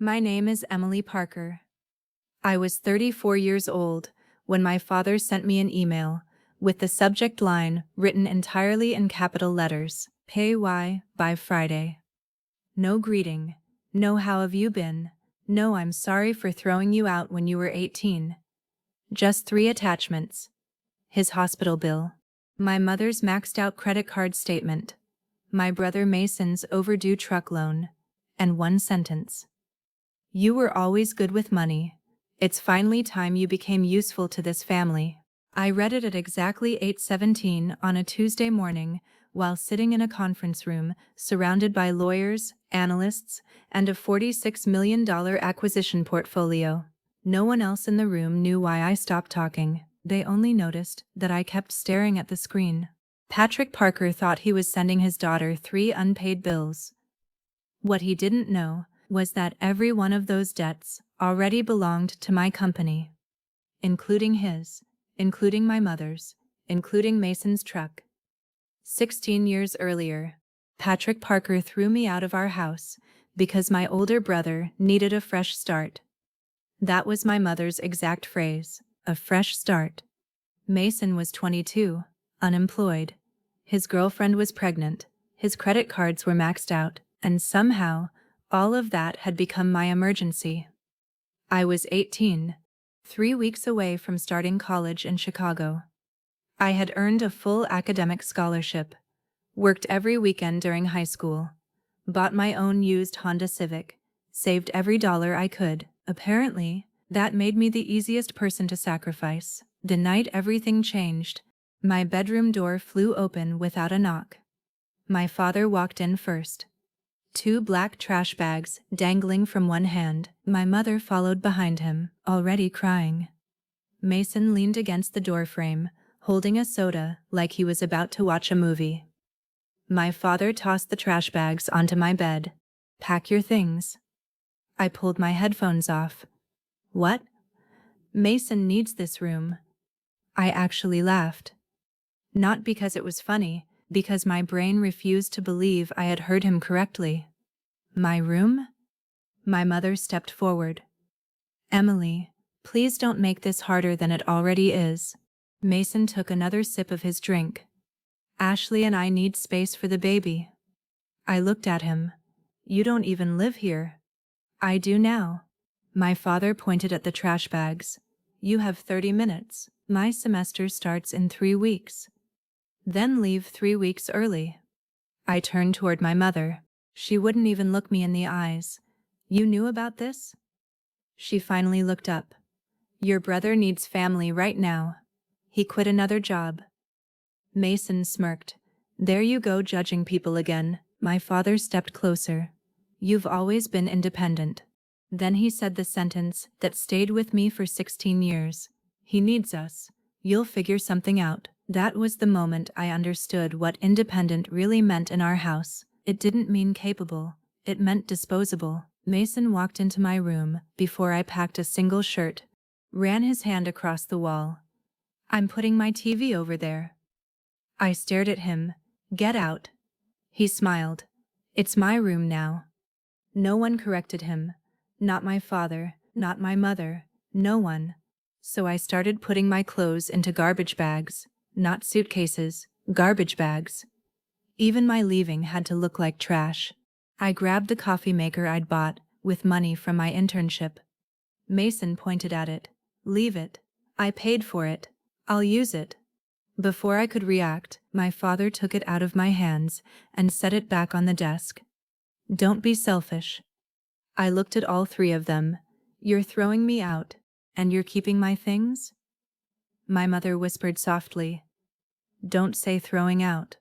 My name is Emily Parker. I was 34 years old when my father sent me an email with the subject line written entirely in capital letters, "Pay by Friday." No greeting, no "how have you been," no "I'm sorry for throwing you out when you were 18. Just 3 attachments: his hospital bill, my mother's maxed out credit card statement, my brother Mason's overdue truck loan, and one sentence: "You were always good with money. It's finally time you became useful to this family." I read it at exactly 8:17 on a Tuesday morning while sitting in a conference room surrounded by lawyers, analysts, and a $46 million acquisition portfolio. No one else in the room knew why I stopped talking. They only noticed that I kept staring at the screen. Patrick Parker thought he was sending his daughter 3 unpaid bills. What he didn't know was that every one of those debts already belonged to my company, including his, including my mother's, including Mason's truck. 16 years earlier, Patrick Parker threw me out of our house because my older brother needed a fresh start. That was my mother's exact phrase, a fresh start. Mason was 22, unemployed. His girlfriend was pregnant, his credit cards were maxed out, and somehow, all of that had become my emergency. I was 18, 3 weeks away from starting college in Chicago. I had earned a full academic scholarship, worked every weekend during high school, bought my own used Honda Civic, saved every dollar I could. Apparently, that made me the easiest person to sacrifice. The night everything changed, my bedroom door flew open without a knock. My father walked in first. 2 black trash bags dangling from one hand. My mother followed behind him, already crying. Mason leaned against the doorframe, holding a soda like he was about to watch a movie. My father tossed the trash bags onto my bed. "Pack your things." I pulled my headphones off. "What?" "Mason needs this room." I actually laughed. Not because it was funny, because my brain refused to believe I had heard him correctly. "My room?" My mother stepped forward. "Emily, please don't make this harder than it already is." Mason took another sip of his drink. "Ashley and I need space for the baby." I looked at him. "You don't even live here." "I do now." My father pointed at the trash bags. "You have 30 minutes. My semester starts in 3 weeks. Then leave 3 weeks early." I turned toward my mother. She wouldn't even look me in the eyes. "You knew about this?" She finally looked up. "Your brother needs family right now. He quit another job." Mason smirked. "There you go, judging people again." My father stepped closer. "You've always been independent." Then he said the sentence that stayed with me for 16 years. "He needs us. You'll figure something out." That was the moment I understood what independent really meant in our house. It didn't mean capable. It meant disposable. Mason walked into my room before I packed a single shirt, ran his hand across the wall. "I'm putting my TV over there." I stared at him. "Get out." He smiled. "It's my room now." No one corrected him. Not my father, not my mother, no one. So I started putting my clothes into garbage bags. Not suitcases, garbage bags. Even my leaving had to look like trash. I grabbed the coffee maker I'd bought with money from my internship. Mason pointed at it. "Leave it. I paid for it. I'll use it." Before I could react, my father took it out of my hands and set it back on the desk. "Don't be selfish." I looked at all 3 of them. "You're throwing me out, and you're keeping my things?" My mother whispered softly. "Don't say throwing out.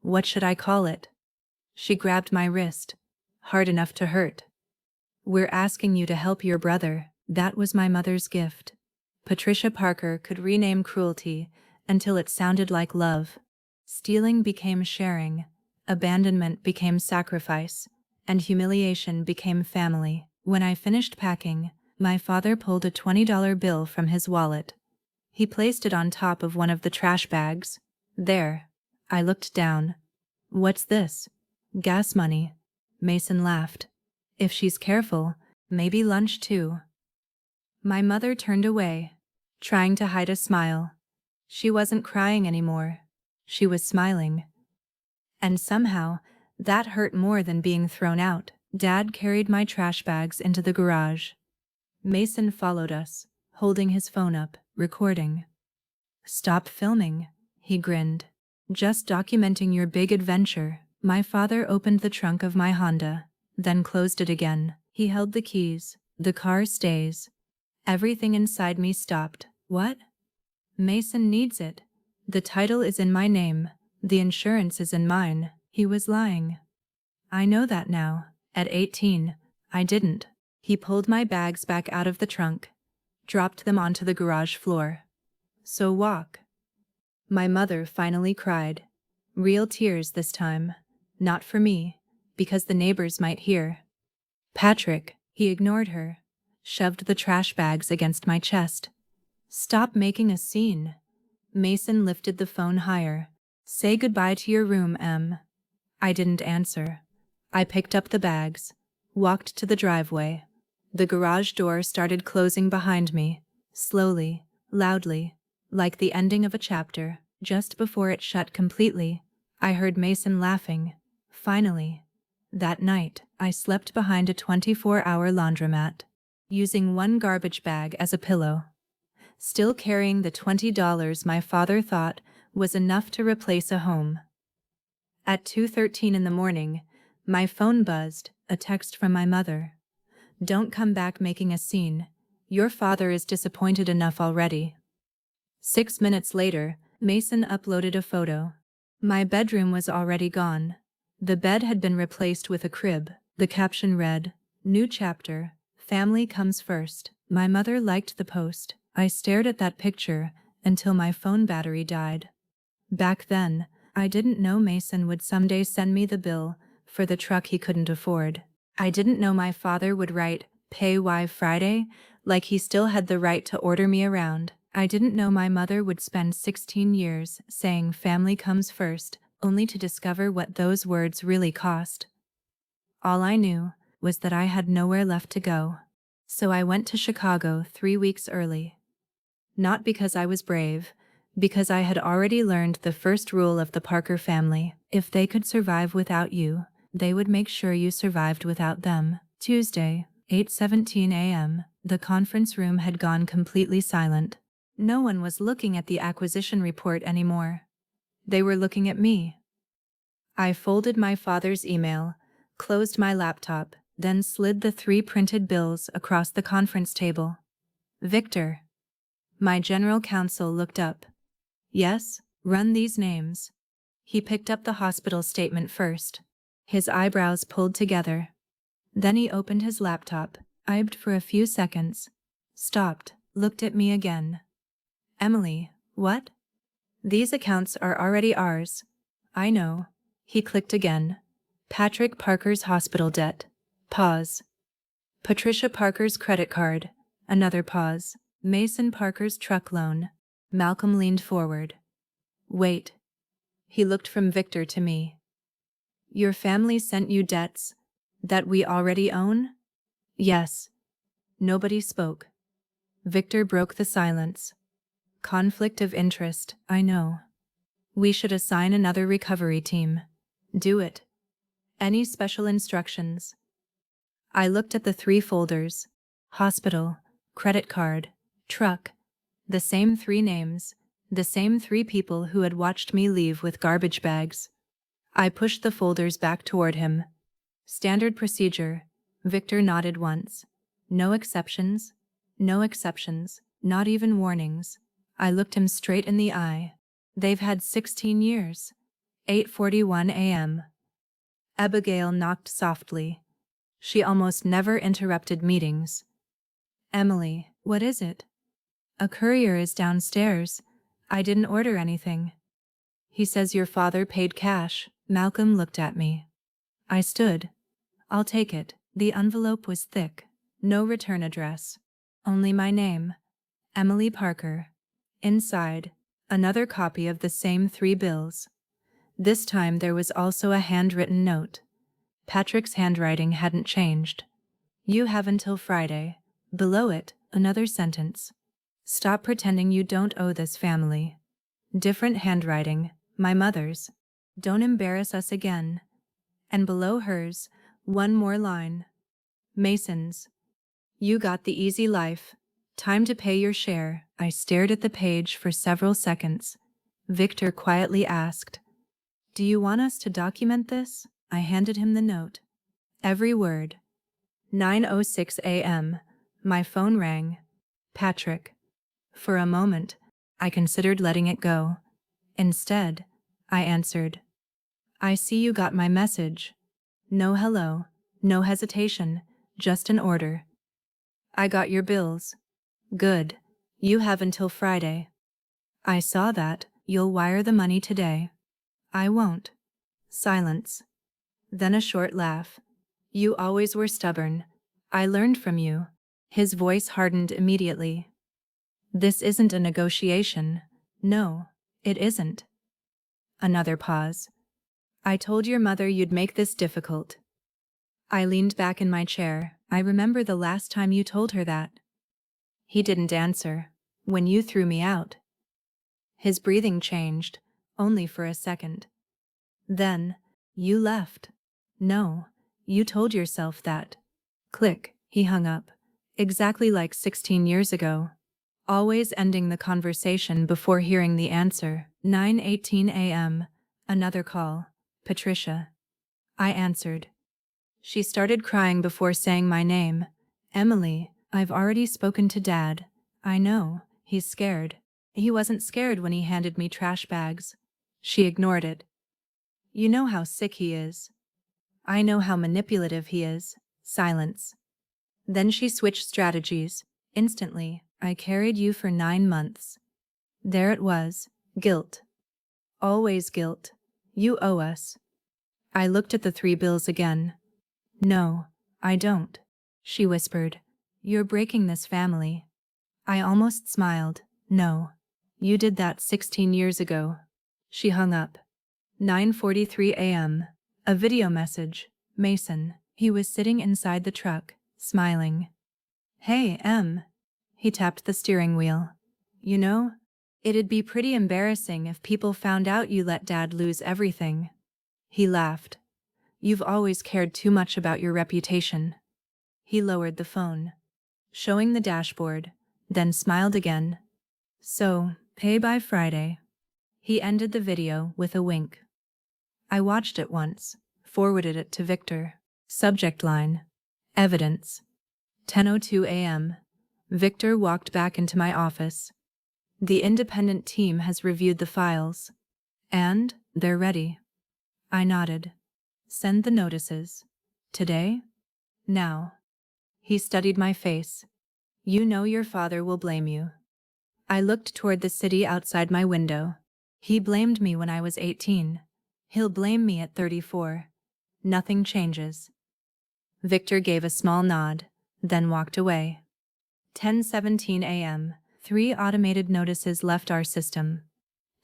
What should I call it?" She grabbed my wrist. Hard enough to hurt. "We're asking you to help your brother." That was my mother's gift. Patricia Parker could rename cruelty until it sounded like love. Stealing became sharing, abandonment became sacrifice, and humiliation became family. When I finished packing, my father pulled a $20 bill from his wallet. He placed it on top of one of the trash bags. "There." I looked down. "What's this?" "Gas money." Mason laughed. "If she's careful, Maybe lunch too. My mother turned away, trying to hide a smile. She wasn't crying anymore. She was smiling. And somehow, that hurt more than being thrown out. Dad carried my trash bags into the garage. Mason followed us, holding his phone up, recording. "Stop filming," he grinned. "Just documenting your big adventure." My father opened the trunk of my Honda, then closed it again. He held the keys. "The car stays." Everything inside me stopped. What? Mason needs it. The title is in my name. The insurance is in mine. He was lying. I know that now. At 18, I didn't. He pulled my bags back out of the trunk, dropped them onto the garage floor. "So walk." My mother finally cried. Real tears this time. Not for me, because the neighbors might hear. "Patrick," he ignored her, shoved the trash bags against my chest. "Stop making a scene." Mason lifted the phone higher. "Say goodbye to your room, Em." I didn't answer. I picked up the bags, walked to the driveway. The garage door started closing behind me, slowly, loudly, like the ending of a chapter. Just before it shut completely, I heard Mason laughing. Finally. That night, I slept behind a 24-hour laundromat, using one garbage bag as a pillow, still carrying the $20 my father thought was enough to replace a home. At 2:13 in the morning, my phone buzzed, a text from my mother. "Don't come back making a scene. Your father is disappointed enough already." 6 minutes later, Mason uploaded a photo. My bedroom was already gone. The bed had been replaced with a crib. The caption read, "New chapter, family comes first." My mother liked the post. I stared at that picture until my phone battery died. Back then, I didn't know Mason would someday send me the bill for the truck he couldn't afford. I didn't know my father would write, "Pay Y Friday," like he still had the right to order me around. I didn't know my mother would spend 16 years saying family comes first, only to discover what those words really cost. All I knew was that I had nowhere left to go. So I went to Chicago 3 weeks early. Not because I was brave, because I had already learned the first rule of the Parker family. If they could survive without you, they would make sure you survived without them. Tuesday, 8:17 a.m., the conference room had gone completely silent. No one was looking at the acquisition report anymore. They were looking at me. I folded my father's email, closed my laptop, then slid the 3 printed bills across the conference table. "Victor." My general counsel looked up. "Yes, run these names." He picked up the hospital statement first. His eyebrows pulled together. Then he opened his laptop, eyed for a few seconds, stopped, looked at me again. "Emily, what?" "These accounts are already ours." "I know." He clicked again. "Patrick Parker's hospital debt." Pause. "Patricia Parker's credit card." Another pause. "Mason Parker's truck loan." Malcolm leaned forward. "Wait." He looked from Victor to me. "Your family sent you debts that we already own?" "Yes." Nobody spoke. Victor broke the silence. "Conflict of interest, I know. We should assign another recovery team." "Do it." "Any special instructions?" I looked at the 3 folders. Hospital, credit card, truck. The same 3 names, the same 3 people who had watched me leave with garbage bags. I pushed the folders back toward him. "Standard procedure." Victor nodded once. "No exceptions?" "No exceptions, not even warnings." I looked him straight in the eye. "They've had 16 years. 8:41 a.m. Abigail knocked softly. She almost never interrupted meetings. "Emily, what is it?" "A courier is downstairs. I didn't order anything." "He says your father paid cash." Malcolm looked at me. I stood. "I'll take it." The envelope was thick. No return address. Only my name. Emily Parker. Inside, another copy of the same 3 bills. This time there was also a handwritten note. Patrick's handwriting hadn't changed. You have until Friday. Below it, another sentence. Stop pretending you don't owe this family. Different handwriting, my mother's. Don't embarrass us again. And below hers, one more line. Masons. You got the easy life. Time to pay your share. I stared at the page for several seconds. Victor quietly asked, "Do you want us to document this?" I handed him the note. Every word. 9:06 a.m. My phone rang. Patrick. For a moment, I considered letting it go. Instead, I answered, "I see you got my message." No hello, no hesitation, just an order. "I got your bills." "Good. You have until Friday." "I saw that. You'll wire the money today." "I won't." Silence. Then a short laugh. "You always were stubborn. I learned from you." His voice hardened immediately. "This isn't a negotiation." "No, it isn't." Another pause. "I told your mother you'd make this difficult." I leaned back in my chair. "I remember the last time you told her that." He didn't answer. "When you threw me out." His breathing changed, only for a second. "Then, you left." "No, you told yourself that." Click, he hung up. Exactly like 16 years ago. Always ending the conversation before hearing the answer. 9:18 a.m. Another call. Patricia. I answered. She started crying before saying my name. "Emily, I've already spoken to Dad." "I know, he's scared." "He wasn't scared when he handed me trash bags." She ignored it. "You know how sick he is." "I know how manipulative he is." Silence. Then she switched strategies. Instantly, "I carried you for 9 months." There it was. Guilt. Always guilt. "You owe us." I looked at the 3 bills again. "No, I don't," she whispered. "You're breaking this family." I almost smiled. "No. You did that 16 years ago." She hung up. 9:43 a.m. A video message. Mason. He was sitting inside the truck, smiling. "Hey, Em." He tapped the steering wheel. "You know, it'd be pretty embarrassing if people found out you let Dad lose everything." He laughed. "You've always cared too much about your reputation." He lowered the phone, showing the dashboard, then smiled again. "So, pay by Friday." He ended the video with a wink. I watched it once, forwarded it to Victor. Subject line. Evidence. 10:02 a.m. Victor walked back into my office. "The independent team has reviewed the files. And they're ready." I nodded. "Send the notices." "Today?" "Now." He studied my face. "You know your father will blame you." I looked toward the city outside my window. "He blamed me when I was 18. He'll blame me at 34. Nothing changes." Victor gave a small nod, then walked away. 10:17 a.m. 3 automated notices left our system.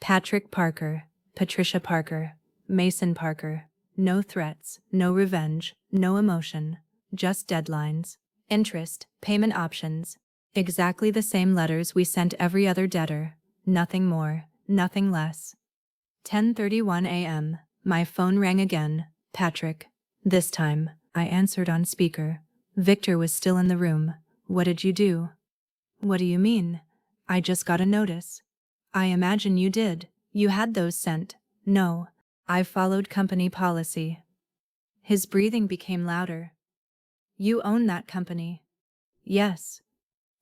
Patrick Parker, Patricia Parker, Mason Parker. No threats, no revenge, no emotion, just deadlines, interest, payment options. Exactly the same letters we sent every other debtor. Nothing more, nothing less. 10:31 a.m. My phone rang again. "Patrick." This time, I answered on speaker. Victor was still in the room. "What did you do?" "What do you mean?" "I just got a notice." "I imagine you did. You had those sent." "No, I followed company policy." His breathing became louder. "You own that company." "Yes."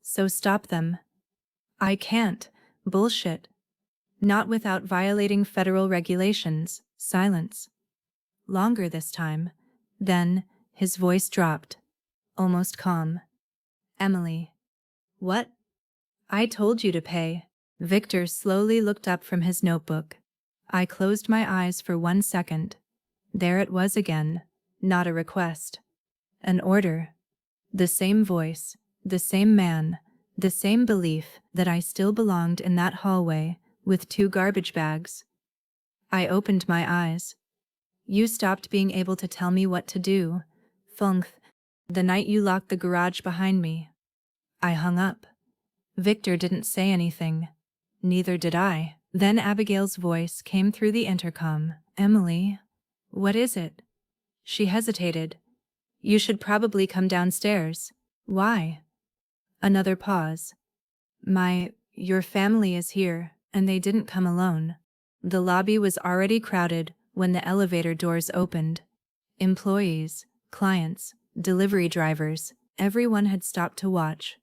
"So stop them." "I can't." "Bullshit." "Not without violating federal regulations." Silence. Longer this time. Then, his voice dropped, almost calm. "Emily." "What?" "I told you to pay." Victor slowly looked up from his notebook. I closed my eyes for 1 second. There it was again. Not a request. An order. The same voice, the same man, the same belief that I still belonged in that hallway with 2 garbage bags. I opened my eyes. "You stopped being able to tell me what to do." Thunk. The night you locked the garage behind me. I hung up. Victor didn't say anything. Neither did I. Then Abigail's voice came through the intercom. Emily, what is it? She hesitated. You should probably come downstairs. Why? Another pause. Your family is here, and they didn't come alone. The lobby was already crowded when the elevator doors opened. Employees, clients, delivery drivers, everyone had stopped to watch.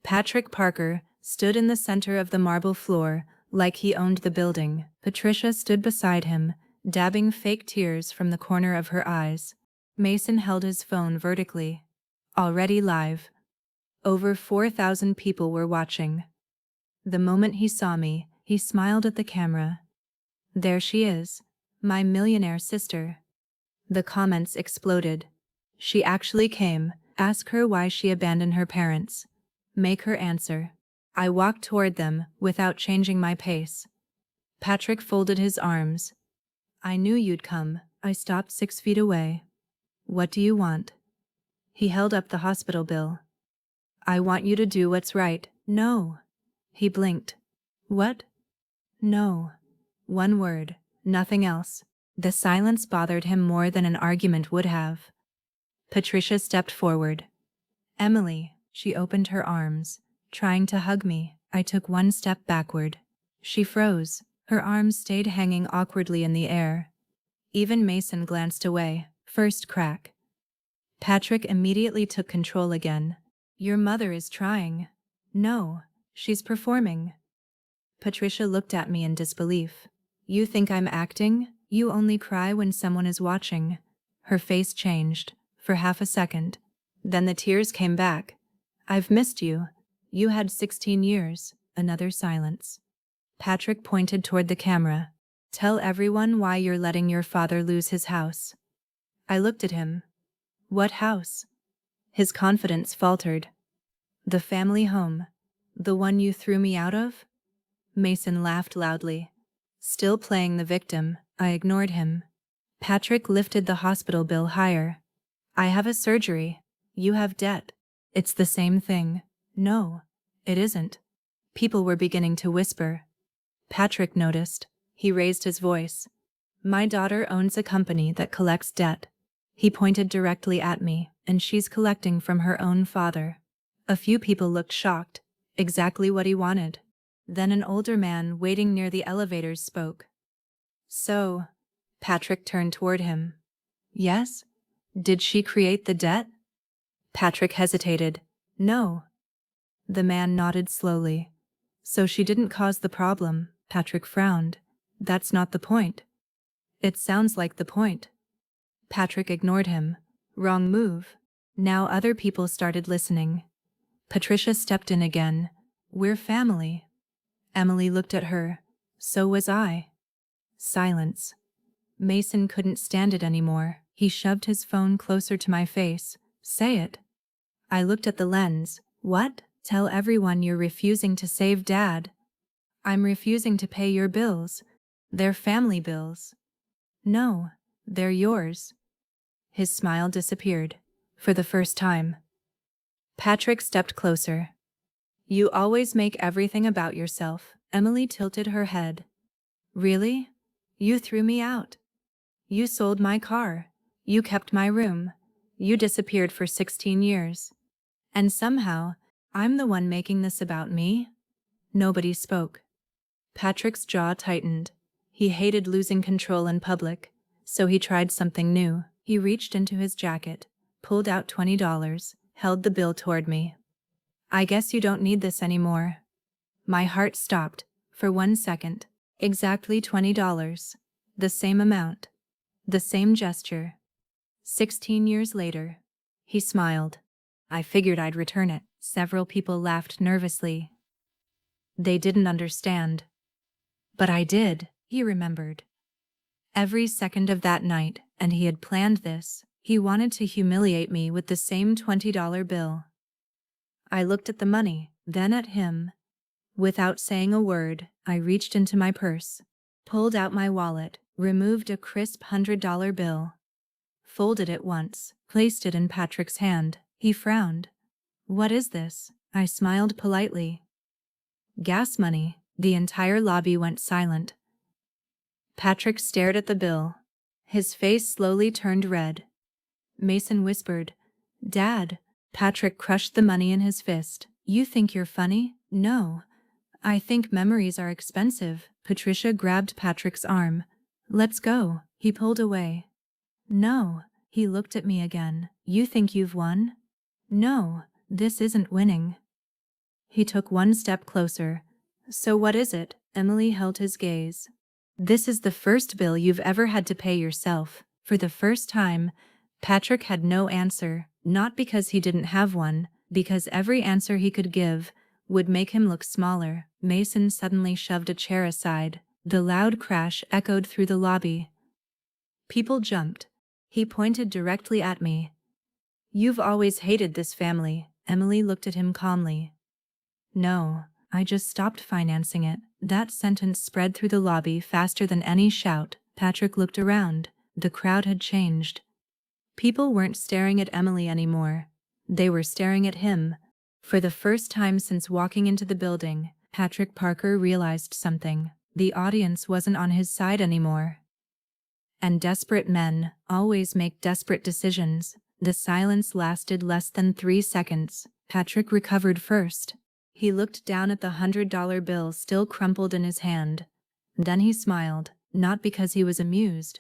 Patrick Parker stood in the center of the marble floor like he owned the building. Patricia stood beside him, dabbing fake tears from the corner of her eyes. Mason held his phone vertically. Already live. Over 4,000 people were watching. The moment he saw me, he smiled at the camera. There she is, my millionaire sister. The comments exploded. She actually came. Ask her why she abandoned her parents. Make her answer. I walked toward them without changing my pace. Patrick folded his arms. I knew you'd come. I stopped 6 feet away. What do you want? He held up the hospital bill. I want you to do what's right. No. He blinked. What? No. One word, nothing else. The silence bothered him more than an argument would have. Patricia stepped forward. Emily, she opened her arms, trying to hug me. I took one step backward. She froze. Her arms stayed hanging awkwardly in the air. Even Mason glanced away. First crack. Patrick immediately took control again. Your mother is trying. No, she's performing. Patricia looked at me in disbelief. You think I'm acting? You only cry when someone is watching. Her face changed, for half a second. Then the tears came back. I've missed you. You had 16 years. Another silence. Patrick pointed toward the camera. Tell everyone why you're letting your father lose his house. I looked at him. What house? His confidence faltered. The family home. The one you threw me out of? Mason laughed loudly. Still playing the victim, I ignored him. Patrick lifted the hospital bill higher. I have a surgery. You have debt. It's the same thing. No, it isn't. People were beginning to whisper. Patrick noticed. He raised his voice. My daughter owns a company that collects debt. He pointed directly at me, and she's collecting from her own father. A few people looked shocked. Exactly what he wanted. Then an older man waiting near the elevators spoke. So, Patrick turned toward him. Yes? Did she create the debt? Patrick hesitated. No. The man nodded slowly. So she didn't cause the problem. Patrick frowned. That's not the point. It sounds like the point. Patrick ignored him. Wrong move. Now other people started listening. Patricia stepped in again. We're family. Emily looked at her. So was I. Silence. Mason couldn't stand it anymore. He shoved his phone closer to my face. Say it. I looked at the lens. What? Tell everyone you're refusing to save Dad. I'm refusing to pay your bills. They're family bills. No, they're yours. His smile disappeared. For the first time. Patrick stepped closer. You always make everything about yourself. Emily tilted her head. Really? You threw me out. You sold my car. You kept my room. You disappeared for 16 years. And somehow, I'm the one making this about me? Nobody spoke. Patrick's jaw tightened. He hated losing control in public, so he tried something new. He reached into his jacket, pulled out $20, held the bill toward me. I guess you don't need this anymore. My heart stopped, for 1 second. Exactly $20. The same amount. The same gesture. 16 years later. He smiled. I figured I'd return it. Several people laughed nervously. They didn't understand. But I did, he remembered. Every second of that night, and he had planned this. He wanted to humiliate me with the same $20 bill. I looked at the money, then at him. Without saying a word, I reached into my purse, pulled out my wallet, removed a crisp $100 bill, folded it once, placed it in Patrick's hand. He frowned. What is this? I smiled politely. Gas money. The entire lobby went silent. Patrick stared at the bill. His face slowly turned red. Mason whispered, Dad. Patrick crushed the money in his fist. You think you're funny? No. I think memories are expensive. Patricia grabbed Patrick's arm. Let's go. He pulled away. No. He looked at me again. You think you've won? No, this isn't winning. He took one step closer. So what is it? Emily held his gaze. This is the first bill you've ever had to pay yourself. For the first time, Patrick had no answer, not because he didn't have one, because every answer he could give would make him look smaller. Mason suddenly shoved a chair aside. The loud crash echoed through the lobby. People jumped. He pointed directly at me. You've always hated this family. Emily looked at him calmly. No, I just stopped financing it. That sentence spread through the lobby faster than any shout. Patrick looked around. The crowd had changed. People weren't staring at Emily anymore. They were staring at him. For the first time since walking into the building, Patrick Parker realized something. The audience wasn't on his side anymore. And desperate men always make desperate decisions. The silence lasted less than 3 seconds. Patrick recovered first. He looked down at the $100 bill still crumpled in his hand. Then he smiled, not because he was amused,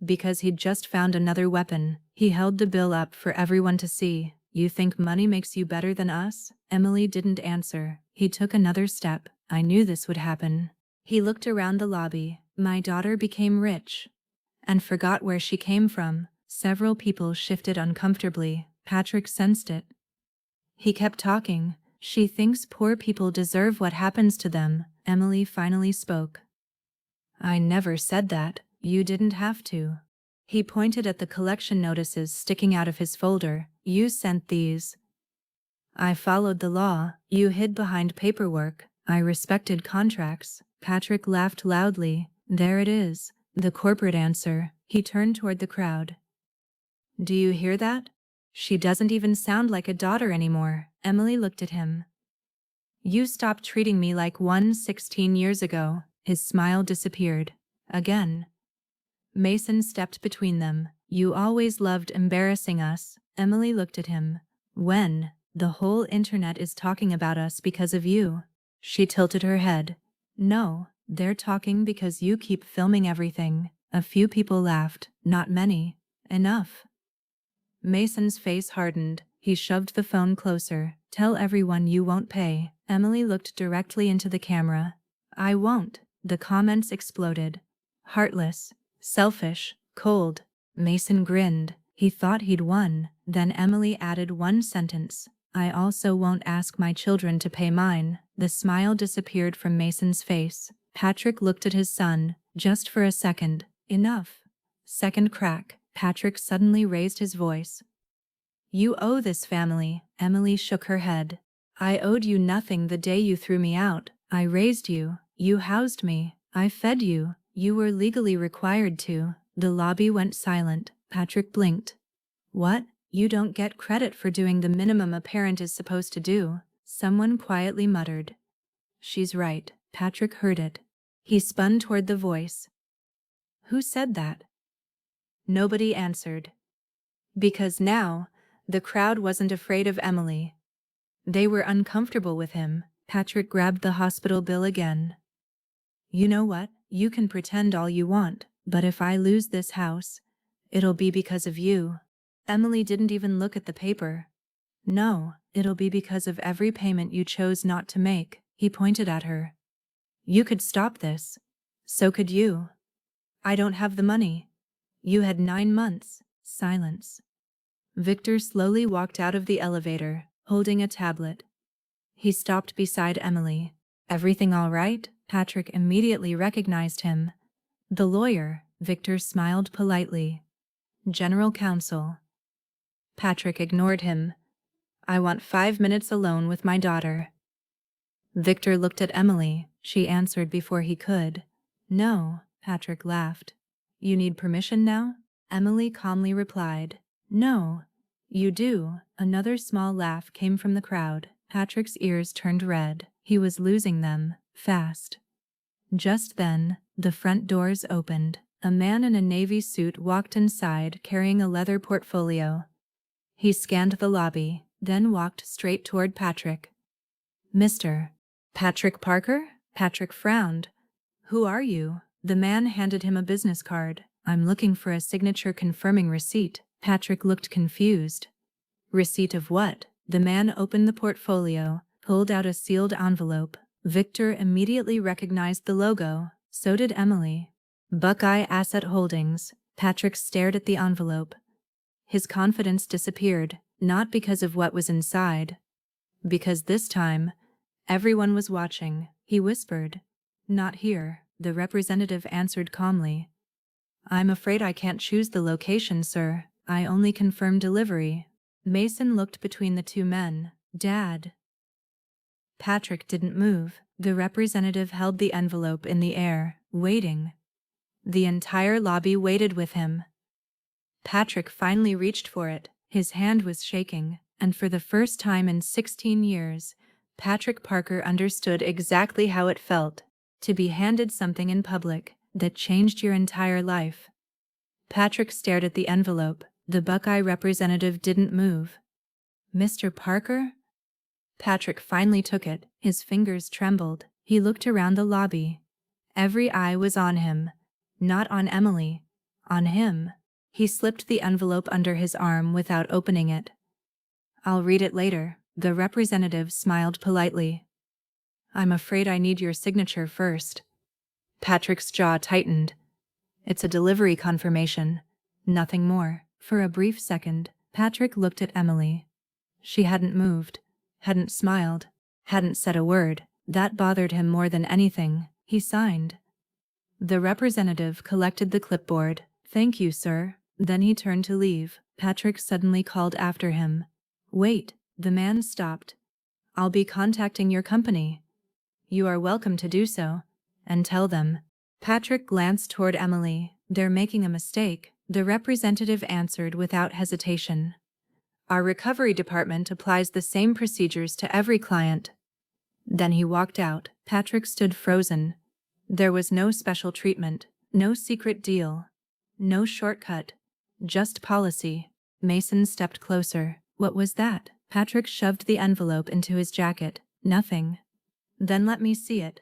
because he'd just found another weapon. He held the bill up for everyone to see. You think money makes you better than us? Emily didn't answer. He took another step. I knew this would happen. He looked around the lobby. My daughter became rich and forgot where she came from. Several people shifted uncomfortably. Patrick sensed it. He kept talking. She thinks poor people deserve what happens to them. Emily finally spoke. I never said that. You didn't have to. He pointed at the collection notices sticking out of his folder. You sent these. I followed the law. You hid behind paperwork. I respected contracts. Patrick laughed loudly. There it is. The corporate answer. He turned toward the crowd. Do you hear that? She doesn't even sound like a daughter anymore. Emily looked at him. You stopped treating me like one 16 years ago. His smile disappeared. Again. Mason stepped between them. You always loved embarrassing us. Emily looked at him. When? The whole internet is talking about us because of you. She tilted her head. No, they're talking because you keep filming everything. A few people laughed. Not many. Enough. Mason's face hardened. He shoved the phone closer. Tell everyone you won't pay. Emily looked directly into the camera. I won't. The comments exploded. Heartless. Selfish. Cold. Mason grinned. He thought he'd won. Then Emily added one sentence. I also won't ask my children to pay mine. The smile disappeared from Mason's face. Patrick looked at his son. Just for a second. Enough. Second crack. Patrick suddenly raised his voice. You owe this family. Emily shook her head. I owed you nothing the day you threw me out. I raised you. You housed me. I fed you. You were legally required to. The lobby went silent. Patrick blinked. What? You don't get credit for doing the minimum a parent is supposed to do. Someone quietly muttered. She's right. Patrick heard it. He spun toward the voice. Who said that? Nobody answered. Because now, the crowd wasn't afraid of Emily. They were uncomfortable with him. Patrick grabbed the hospital bill again. You know what? You can pretend all you want, but if I lose this house, it'll be because of you. Emily didn't even look at the paper. No, it'll be because of every payment you chose not to make. He pointed at her. You could stop this. So could you. I don't have the money. You had 9 months. Silence. Victor slowly walked out of the elevator, holding a tablet. He stopped beside Emily. Everything all right? Patrick immediately recognized him. The lawyer. Victor smiled politely. General counsel. Patrick ignored him. I want 5 minutes alone with my daughter. Victor looked at Emily. She answered before he could. No, Patrick laughed. You need permission now? Emily calmly replied. No, You do. Another small laugh came from the crowd. Patrick's ears turned red. He was losing them, fast. Just then, the front doors opened. A man in a navy suit walked inside carrying a leather portfolio. He scanned the lobby, then walked straight toward Patrick. Mr. Patrick Parker? Patrick frowned. Who are you? The man handed him a business card. I'm looking for a signature confirming receipt. Patrick looked confused. Receipt of what? The man opened the portfolio, pulled out a sealed envelope. Victor immediately recognized the logo. So did Emily. Buckeye Asset Holdings. Patrick stared at the envelope. His confidence disappeared, not because of what was inside. Because this time, everyone was watching. He whispered. Not here, the representative answered calmly. I'm afraid I can't choose the location, sir. I only confirm delivery. Mason looked between the two men. Dad. Patrick didn't move. The representative held the envelope in the air, waiting. The entire lobby waited with him. Patrick finally reached for it. His hand was shaking, and for the first time in 16 years, Patrick Parker understood exactly how it felt to be handed something in public that changed your entire life. Patrick stared at the envelope. The Buckeye representative didn't move. Mr. Parker? Patrick finally took it. His fingers trembled. He looked around the lobby. Every eye was on him. Not on Emily. On him. He slipped the envelope under his arm without opening it. I'll read it later. The representative smiled politely. I'm afraid I need your signature first. Patrick's jaw tightened. It's a delivery confirmation. Nothing more. For a brief second, Patrick looked at Emily. She hadn't moved, hadn't smiled, hadn't said a word. That bothered him more than anything. He signed. The representative collected the clipboard. Thank you, sir. Then he turned to leave. Patrick suddenly called after him. Wait. The man stopped. I'll be contacting your company. You are welcome to do so. And tell them. Patrick glanced toward Emily. They're making a mistake. The representative answered without hesitation. Our recovery department applies the same procedures to every client. Then he walked out. Patrick stood frozen. There was no special treatment, no secret deal, no shortcut, just policy. Mason stepped closer. What was that? Patrick shoved the envelope into his jacket. Nothing. Then let me see it.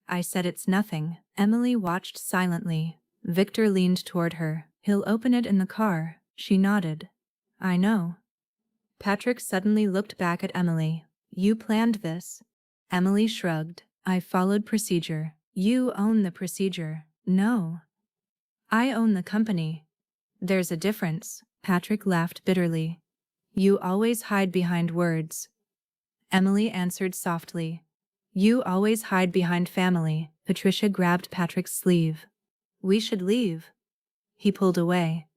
I said it's nothing. Emily watched silently. Victor leaned toward her. He'll open it in the car. She nodded. I know. Patrick suddenly looked back at Emily. You planned this. Emily shrugged. I followed procedure. You own the procedure. No. I own the company. There's a difference. Patrick laughed bitterly. You always hide behind words. Emily answered softly. You always hide behind family. Patricia grabbed Patrick's sleeve. We should leave. He pulled away.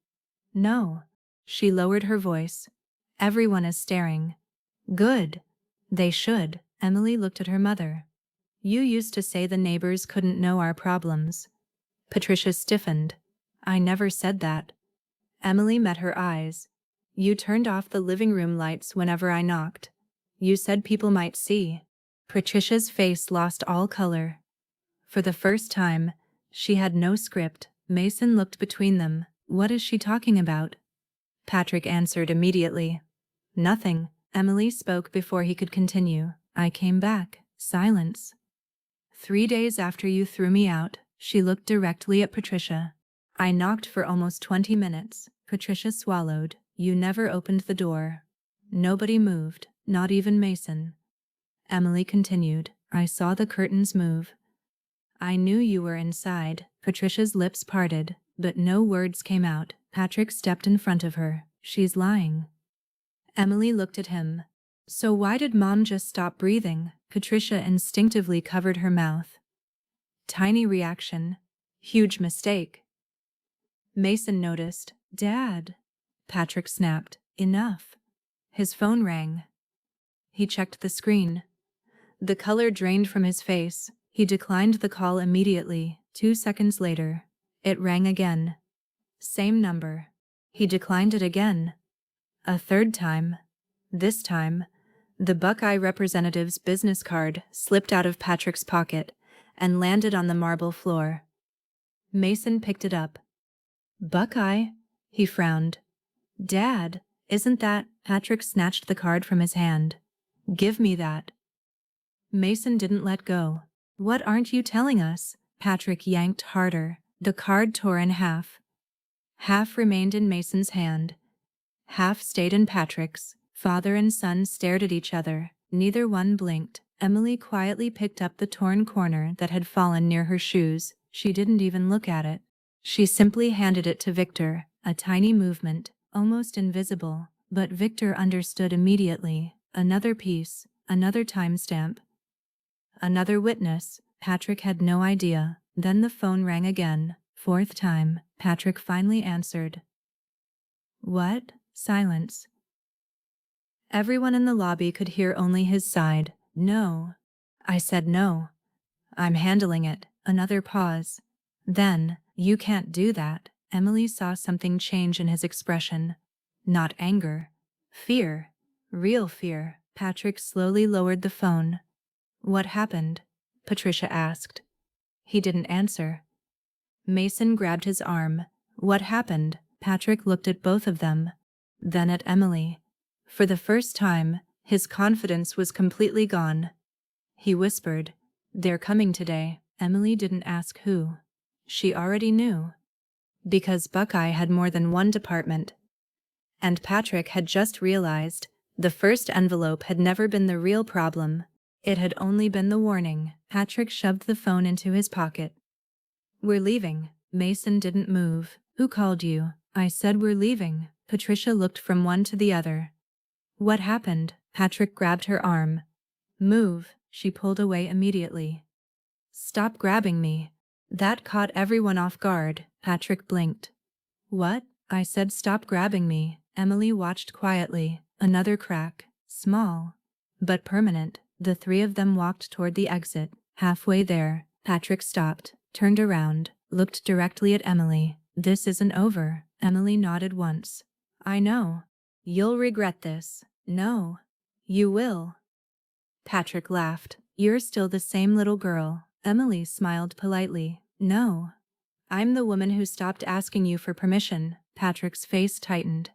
No. She lowered her voice. Everyone is staring. Good. They should. Emily looked at her mother. You used to say the neighbors couldn't know our problems. Patricia stiffened. I never said that. Emily met her eyes. You turned off the living room lights whenever I knocked. You said people might see. Patricia's face lost all color. For the first time, she had no script. Mason looked between them. What is she talking about? Patrick answered immediately. Nothing. Emily spoke before he could continue. I came back. Silence. 3 days after you threw me out. She looked directly at Patricia. I knocked for almost 20 minutes. Patricia swallowed. You never opened the door. Nobody moved, not even Mason. Emily continued. I saw the curtains move. I knew you were inside. Patricia's lips parted, but no words came out. Patrick stepped in front of her. She's lying. Emily looked at him. So why did Mom just stop breathing? Patricia instinctively covered her mouth. Tiny reaction. Huge mistake. Mason noticed. Dad. Patrick snapped. Enough. His phone rang. He checked the screen. The color drained from his face. He declined the call immediately. 2 seconds later, it rang again. Same number. He declined it again. A third time. This time, the Buckeye representative's business card slipped out of Patrick's pocket and landed on the marble floor. Mason picked it up. Buckeye? He frowned. Dad, isn't that? Patrick snatched the card from his hand. Give me that. Mason didn't let go. What aren't you telling us? Patrick yanked harder. The card tore in half. Half remained in Mason's hand. Half stayed in Patrick's. Father and son stared at each other. Neither one blinked. Emily quietly picked up the torn corner that had fallen near her shoes. She didn't even look at it. She simply handed it to Victor, a tiny movement, almost invisible, but Victor understood immediately. Another piece, another timestamp. Another witness. Patrick had no idea. Then the phone rang again. Fourth time. Patrick finally answered. What? Silence. Everyone in the lobby could hear only his side. No. I said no. I'm handling it. Another pause. Then, you can't do that. Emily saw something change in his expression. Not anger. Fear. Real fear. Patrick slowly lowered the phone. What happened? Patricia asked. He didn't answer. Mason grabbed his arm. What happened? Patrick looked at both of them. Then at Emily. For the first time, his confidence was completely gone. He whispered, They're coming today. Emily didn't ask who. She already knew. Because Buckeye had more than one department. And Patrick had just realized the first envelope had never been the real problem. It had only been the warning. Patrick shoved the phone into his pocket. We're leaving. Mason didn't move. Who called you? I said we're leaving. Patricia looked from one to the other. What happened? Patrick grabbed her arm. Move. She pulled away immediately. Stop grabbing me. That caught everyone off guard. Patrick blinked. What? I said stop grabbing me. Emily watched quietly. Another crack. Small. But permanent. The three of them walked toward the exit. Halfway there, Patrick stopped, turned around, looked directly at Emily. This isn't over. Emily nodded once. I know. You'll regret this. No. You will. Patrick laughed. You're still the same little girl. Emily smiled politely. No. I'm the woman who stopped asking you for permission. Patrick's face tightened.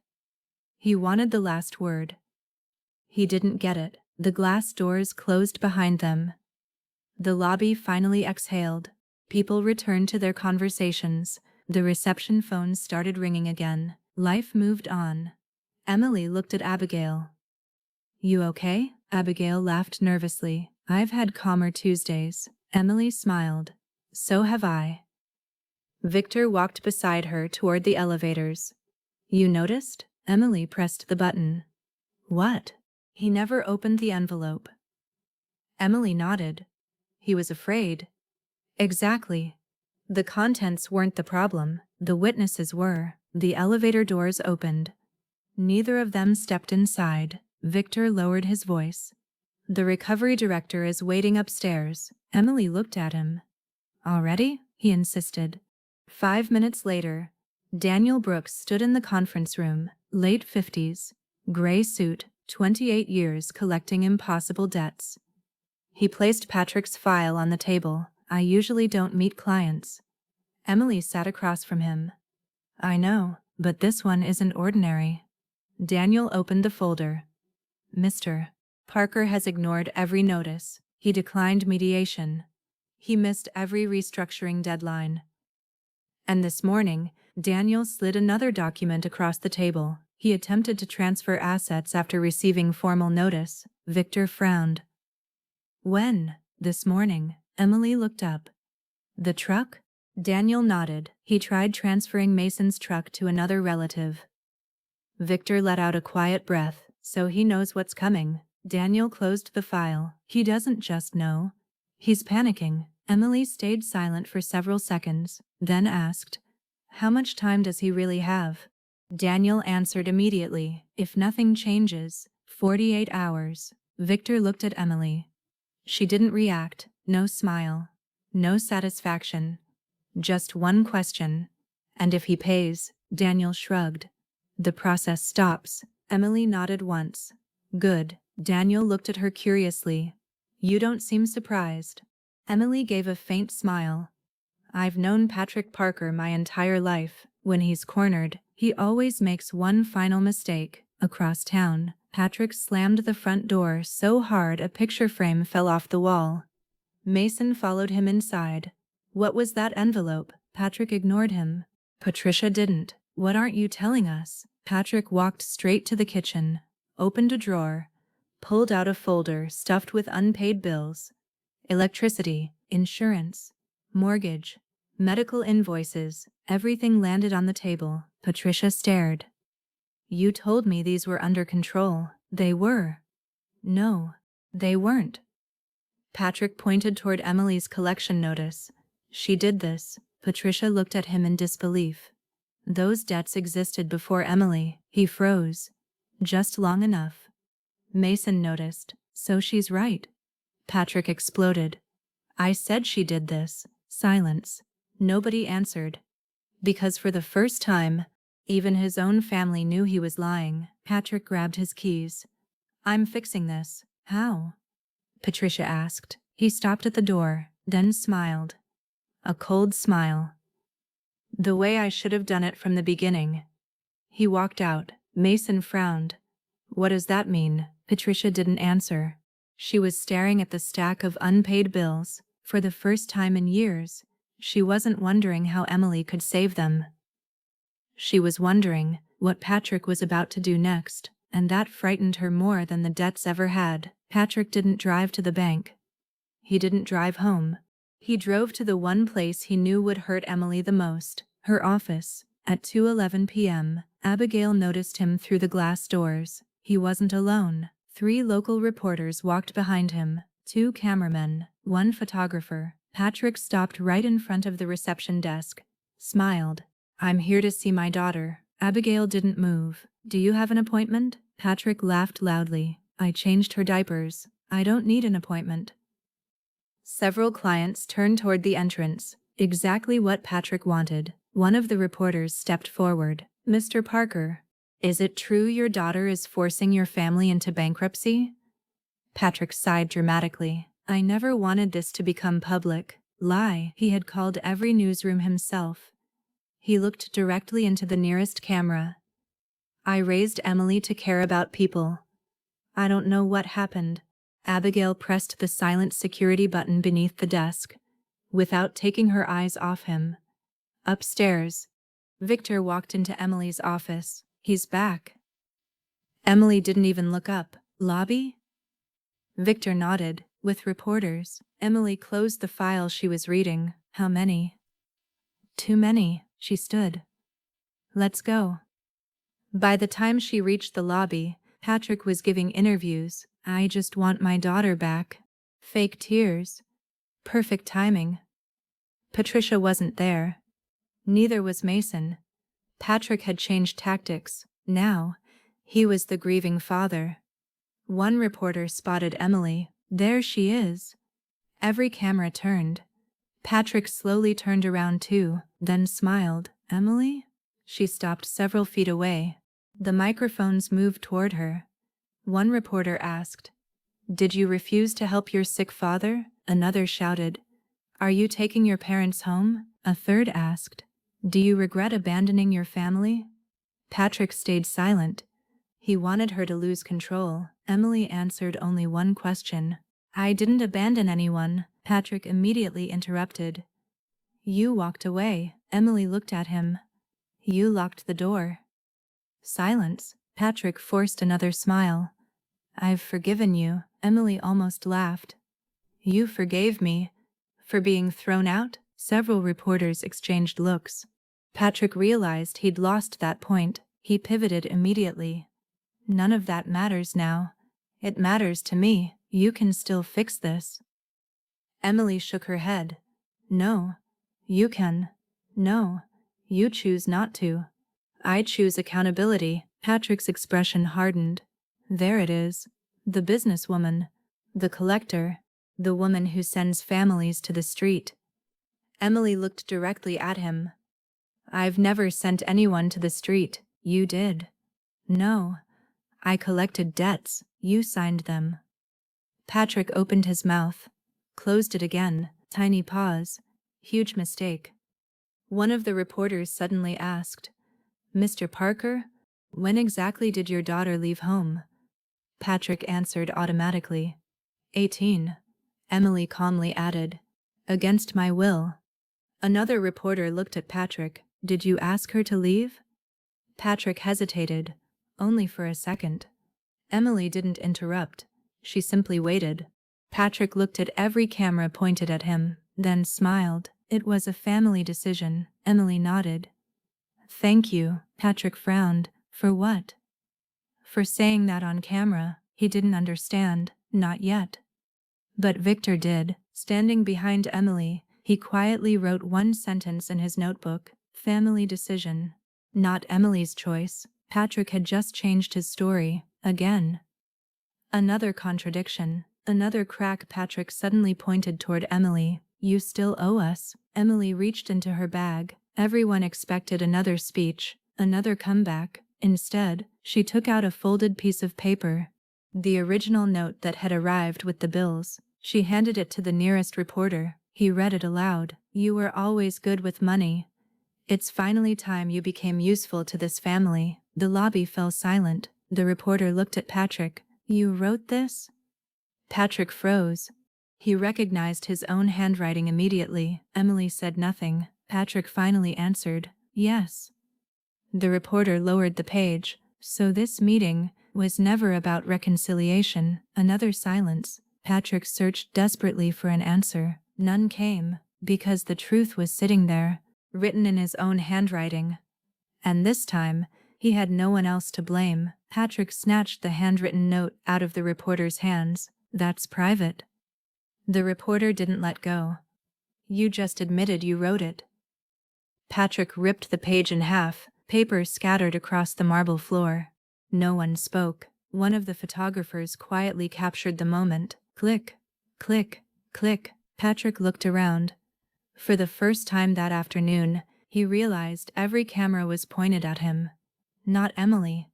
He wanted the last word. He didn't get it. The glass doors closed behind them. The lobby finally exhaled. People returned to their conversations. The reception phones started ringing again. Life moved on. Emily looked at Abigail. You okay? Abigail laughed nervously. I've had calmer Tuesdays. Emily smiled. So have I. Victor walked beside her toward the elevators. You noticed? Emily pressed the button. What? He never opened the envelope. Emily nodded. He was afraid. Exactly. The contents weren't the problem. The witnesses were. The elevator doors opened. Neither of them stepped inside. Victor lowered his voice. The recovery director is waiting upstairs. Emily looked at him. Already? He insisted. 5 minutes later, Daniel Brooks stood in the conference room, late 50s, gray suit, 28 years collecting impossible debts. He placed Patrick's file on the table. I usually don't meet clients. Emily sat across from him. I know, but this one isn't ordinary. Daniel opened the folder. Mr. Parker has ignored every notice. He declined mediation. He missed every restructuring deadline. And this morning, Daniel slid another document across the table. He attempted to transfer assets after receiving formal notice. Victor frowned. When? This morning. Emily looked up. The truck? Daniel nodded. He tried transferring Mason's truck to another relative. Victor let out a quiet breath. So he knows what's coming. Daniel closed the file. He doesn't just know. He's panicking. Emily stayed silent for several seconds, then asked, How much time does he really have? Daniel answered immediately, If nothing changes, 48 hours. Victor looked at Emily. She didn't react, no smile, no satisfaction. Just one question. And if he pays? Daniel shrugged. The process stops. Emily nodded once. Good. Daniel looked at her curiously. You don't seem surprised. Emily gave a faint smile. I've known Patrick Parker my entire life. When he's cornered, he always makes one final mistake. Across town, Patrick slammed the front door so hard a picture frame fell off the wall. Mason followed him inside. What was that envelope? Patrick ignored him. Patricia didn't. What aren't you telling us? Patrick walked straight to the kitchen, opened a drawer, pulled out a folder stuffed with unpaid bills. Electricity, insurance, mortgage, medical invoices, everything landed on the table. Patricia stared. You told me these were under control. They were. No, they weren't. Patrick pointed toward Emily's collection notice. She did this. Patricia looked at him in disbelief. Those debts existed before Emily. He froze. Just long enough. Mason noticed. So she's right. Patrick exploded. I said she did this. Silence. Nobody answered. Because for the first time, even his own family knew he was lying. Patrick grabbed his keys. I'm fixing this. How? Patricia asked. He stopped at the door, then smiled. A cold smile. The way I should have done it from the beginning. He walked out. Mason frowned. What does that mean? Patricia didn't answer. She was staring at the stack of unpaid bills. For the first time in years, she wasn't wondering how Emily could save them. She was wondering what Patrick was about to do next, and that frightened her more than the debts ever had. Patrick didn't drive to the bank. He didn't drive home. He drove to the one place he knew would hurt Emily the most, her office. At 2:11 p.m., Abigail noticed him through the glass doors. He wasn't alone. 3 local reporters walked behind him, 2 cameramen, 1 photographer. Patrick stopped right in front of the reception desk, smiled. I'm here to see my daughter. Abigail didn't move. Do you have an appointment? Patrick laughed loudly. I changed her diapers. I don't need an appointment. Several clients turned toward the entrance, exactly what Patrick wanted. One of the reporters stepped forward. Mr. Parker, is it true your daughter is forcing your family into bankruptcy? Patrick sighed dramatically. I never wanted this to become public. Lie. He had called every newsroom himself. He looked directly into the nearest camera. I raised Emily to care about people. I don't know what happened. Abigail pressed the silent security button beneath the desk, without taking her eyes off him. Upstairs, Victor walked into Emily's office. He's back. Emily didn't even look up. Lobby? Victor nodded. With reporters. Emily closed the file she was reading. How many? Too many. She stood. Let's go. By the time she reached the lobby, Patrick was giving interviews. I just want my daughter back. Fake tears. Perfect timing. Patricia wasn't there. Neither was Mason. Patrick had changed tactics. Now, he was the grieving father. One reporter spotted Emily. There she is. Every camera turned. Patrick slowly turned around too, then smiled. Emily? She stopped several feet away. The microphones moved toward her. One reporter asked, Did you refuse to help your sick father? Another shouted, Are you taking your parents home? A third asked, Do you regret abandoning your family? Patrick stayed silent. He wanted her to lose control. Emily answered only one question. I didn't abandon anyone. Patrick immediately interrupted. You walked away. Emily looked at him. You locked the door. Silence. Patrick forced another smile. I've forgiven you. Emily almost laughed. You forgave me? For being thrown out? Several reporters exchanged looks. Patrick realized he'd lost that point. He pivoted immediately. None of that matters now. It matters to me. You can still fix this. Emily shook her head. No. You can. No. You choose not to. I choose accountability. Patrick's expression hardened. There it is. The businesswoman. The collector. The woman who sends families to the street. Emily looked directly at him. I've never sent anyone to the street. You did. No. I collected debts, you signed them. Patrick opened his mouth, closed it again, tiny pause, huge mistake. One of the reporters suddenly asked, Mr. Parker, when exactly did your daughter leave home? Patrick answered automatically. 18. Emily calmly added, against my will. Another reporter looked at Patrick. Did you ask her to leave? Patrick hesitated, only for a second. Emily didn't interrupt. She simply waited. Patrick looked at every camera pointed at him, then smiled. It was a family decision. Emily nodded. Thank you. Patrick frowned. For what? For saying that on camera. He didn't understand. Not yet. But Victor did. Standing behind Emily, he quietly wrote one sentence in his notebook. Family decision. Not Emily's choice. Patrick had just changed his story. Again. Another contradiction. Another crack. Patrick suddenly pointed toward Emily. You still owe us. Emily reached into her bag. Everyone expected another speech, another comeback. Instead, she took out a folded piece of paper. The original note that had arrived with the bills. She handed it to the nearest reporter. He read it aloud. You were always good with money. It's finally time you became useful to this family. The lobby fell silent. The reporter looked at Patrick. You wrote this? Patrick froze. He recognized his own handwriting immediately. Emily said nothing. Patrick finally answered, yes. The reporter lowered the page. So this meeting was never about reconciliation. Another silence. Patrick searched desperately for an answer. None came, because the truth was sitting there, written in his own handwriting. And this time, he had no one else to blame. Patrick snatched the handwritten note out of the reporter's hands. That's private. The reporter didn't let go. You just admitted you wrote it. Patrick ripped the page in half. Paper scattered across the marble floor. No one spoke. One of the photographers quietly captured the moment. Click, click, click. Patrick looked around. For the first time that afternoon, he realized every camera was pointed at him. Not Emily.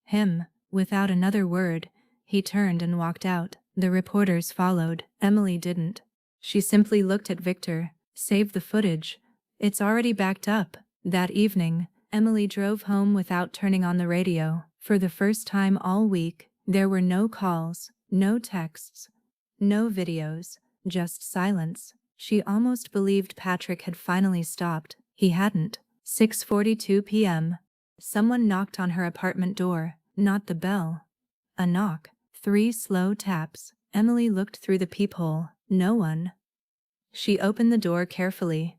Him. Without another word, he turned and walked out. The reporters followed. Emily didn't. She simply looked at Victor. Save the footage. It's already backed up. That evening, Emily drove home without turning on the radio. For the first time all week, there were no calls, no texts, no videos, just silence. She almost believed Patrick had finally stopped. He hadn't. 6:42 p.m. Someone knocked on her apartment door. Not the bell. A knock. 3 slow taps. Emily looked through the peephole. No one. She opened the door carefully.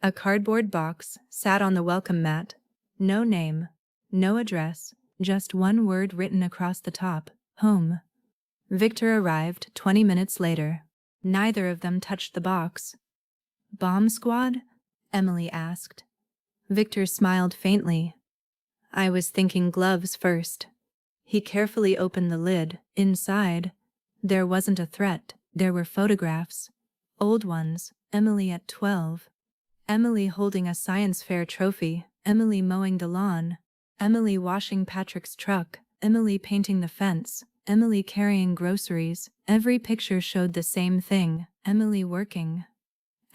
A cardboard box sat on the welcome mat. No name. No address. Just one word written across the top. Home. Victor arrived 20 minutes later. Neither of them touched the box. Bomb squad? Emily asked. Victor smiled faintly. I was thinking gloves first. He carefully opened the lid. Inside, there wasn't a threat. There were photographs. Old ones. Emily at 12. Emily holding a science fair trophy. Emily mowing the lawn. Emily washing Patrick's truck. Emily painting the fence. Emily carrying groceries. Every picture showed the same thing. Emily working.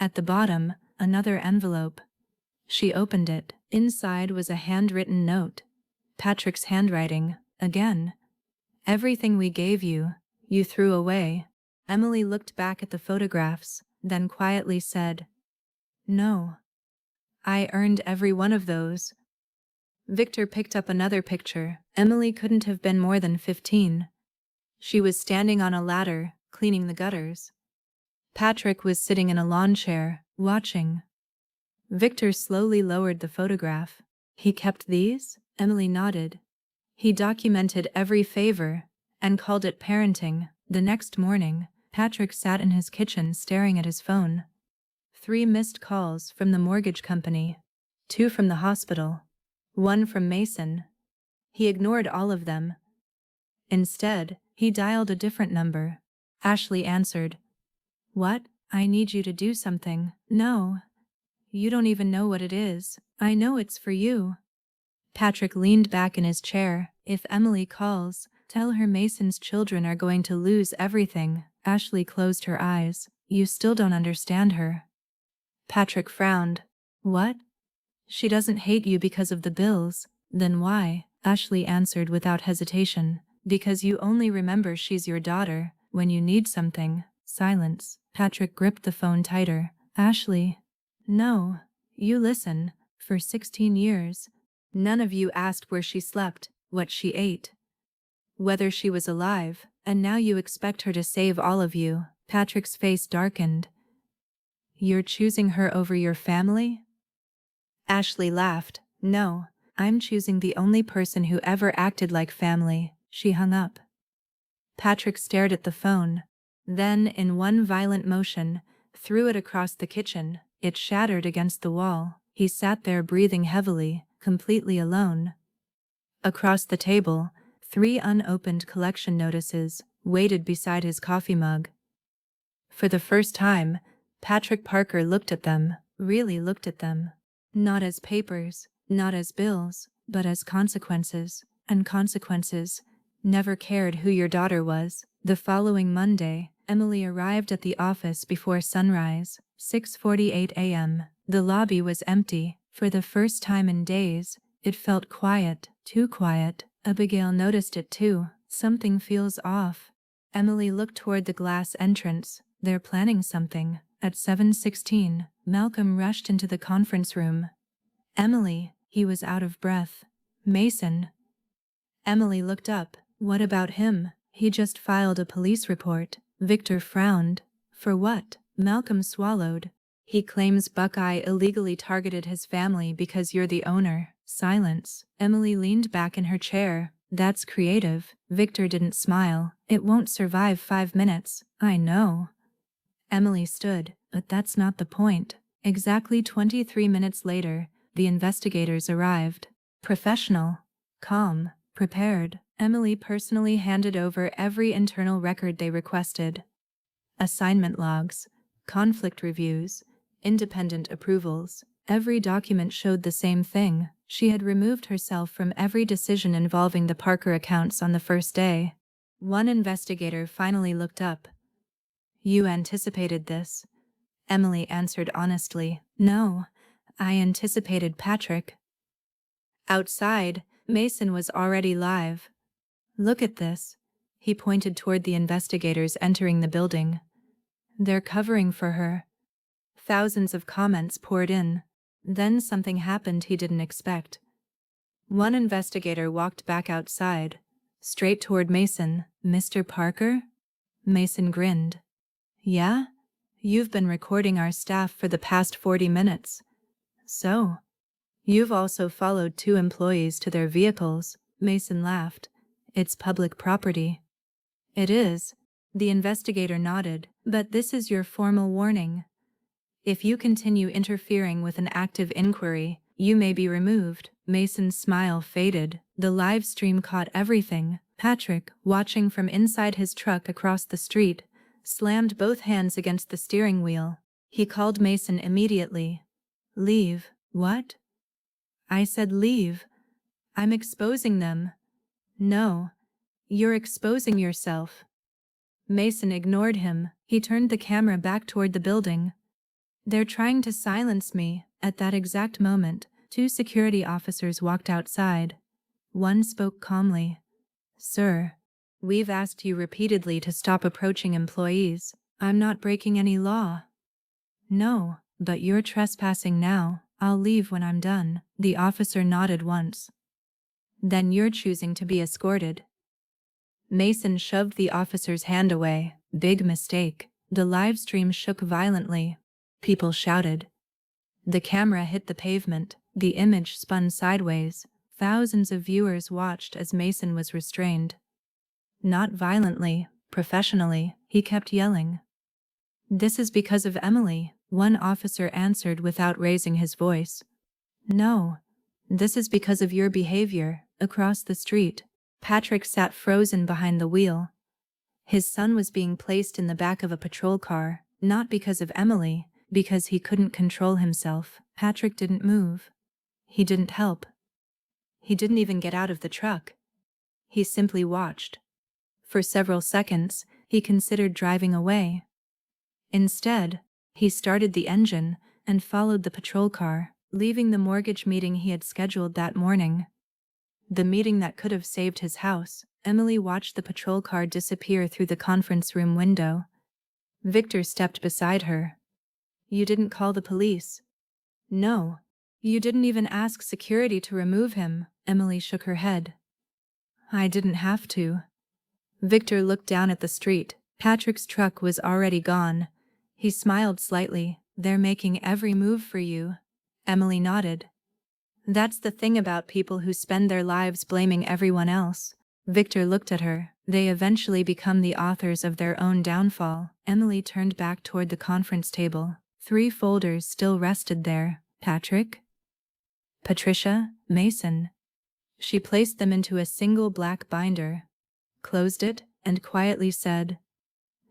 At the bottom, another envelope. She opened it. Inside was a handwritten note. Patrick's handwriting. Again. Everything we gave you, you threw away. Emily looked back at the photographs, then quietly said, No. I earned every one of those. Victor picked up another picture. Emily couldn't have been more than 15. She was standing on a ladder, cleaning the gutters. Patrick was sitting in a lawn chair, watching. Victor slowly lowered the photograph. He kept these? Emily nodded. He documented every favor and called it parenting. The next morning, Patrick sat in his kitchen staring at his phone. 3 missed calls from the mortgage company, 2 from the hospital, 1 from Mason. He ignored all of them. Instead, he dialed a different number. Ashley answered. What? I need you to do something. No. You don't even know what it is. I know it's for you. Patrick leaned back in his chair. If Emily calls, tell her Mason's children are going to lose everything. Ashley closed her eyes. You still don't understand her. Patrick frowned. What? She doesn't hate you because of the bills. Then why? Ashley answered without hesitation. Because you only remember she's your daughter when you need something. Silence. Patrick gripped the phone tighter. Ashley. No. You listen. For 16 years. None of you asked where she slept, what she ate, whether she was alive, and now you expect her to save all of you. Patrick's face darkened. You're choosing her over your family? Ashley laughed. No, I'm choosing the only person who ever acted like family. She hung up. Patrick stared at the phone. Then, in one violent motion, threw it across the kitchen. It shattered against the wall. He sat there breathing heavily, completely alone. Across the table, 3 unopened collection notices waited beside his coffee mug. For the first time, Patrick Parker looked at them, really looked at them. Not as papers, not as bills, but as consequences. And consequences. Never cared who your daughter was. The following Monday, Emily arrived at the office before sunrise, 6:48 a.m. The lobby was empty. For the first time in days, it felt quiet, too quiet. Abigail noticed it too. Something feels off. Emily looked toward the glass entrance. They're planning something. At 7:16, Malcolm rushed into the conference room. Emily, he was out of breath. Mason. Emily looked up. What about him? He just filed a police report. Victor frowned. For what? Malcolm swallowed. He claims Buckeye illegally targeted his family because you're the owner. Silence. Emily leaned back in her chair. That's creative. Victor didn't smile. It won't survive 5 minutes. I know. Emily stood, but that's not the point. Exactly 23 minutes later, the investigators arrived. Professional. Calm. Prepared. Emily personally handed over every internal record they requested. Assignment logs, conflict reviews, independent approvals. Every document showed the same thing. She had removed herself from every decision involving the Parker accounts on the first day. One investigator finally looked up. You anticipated this? Emily answered honestly. No, I anticipated Patrick. Outside, Mason was already live. Look at this. He pointed toward the investigators entering the building. They're covering for her. Thousands of comments poured in. Then something happened he didn't expect. One investigator walked back outside, straight toward Mason. Mr. Parker? Mason grinned. Yeah? You've been recording our staff for the past 40 minutes. So? You've also followed 2 employees to their vehicles. Mason laughed. It's public property. It is. The investigator nodded. But this is your formal warning. If you continue interfering with an active inquiry, you may be removed. Mason's smile faded. The live stream caught everything. Patrick, watching from inside his truck across the street, slammed both hands against the steering wheel. He called Mason immediately. Leave. What? I said leave. I'm exposing them. No. You're exposing yourself. Mason ignored him. He turned the camera back toward the building. They're trying to silence me. At that exact moment, 2 security officers walked outside. One spoke calmly. Sir, we've asked you repeatedly to stop approaching employees. I'm not breaking any law. No, but you're trespassing now. I'll leave when I'm done. The officer nodded once. Then you're choosing to be escorted. Mason shoved the officer's hand away. Big mistake. The live stream shook violently. People shouted. The camera hit the pavement. The image spun sideways. Thousands of viewers watched as Mason was restrained. Not violently, professionally, he kept yelling. This is because of Emily, one officer answered without raising his voice. No, this is because of your behavior. Across the street, Patrick sat frozen behind the wheel. His son was being placed in the back of a patrol car, not because of Emily, because he couldn't control himself. Patrick didn't move. He didn't help. He didn't even get out of the truck. He simply watched. For several seconds, he considered driving away. Instead, he started the engine and followed the patrol car, leaving the mortgage meeting he had scheduled that morning. The meeting that could have saved his house. Emily watched the patrol car disappear through the conference room window. Victor stepped beside her. "You didn't call the police?" "No. You didn't even ask security to remove him." Emily shook her head. "I didn't have to." Victor looked down at the street. Patrick's truck was already gone. He smiled slightly. "They're making every move for you." Emily nodded. "That's the thing about people who spend their lives blaming everyone else." Victor looked at her. "They eventually become the authors of their own downfall." Emily turned back toward the conference table. 3 folders still rested there. Patrick, Patricia, Mason. She placed them into a single black binder, closed it, and quietly said,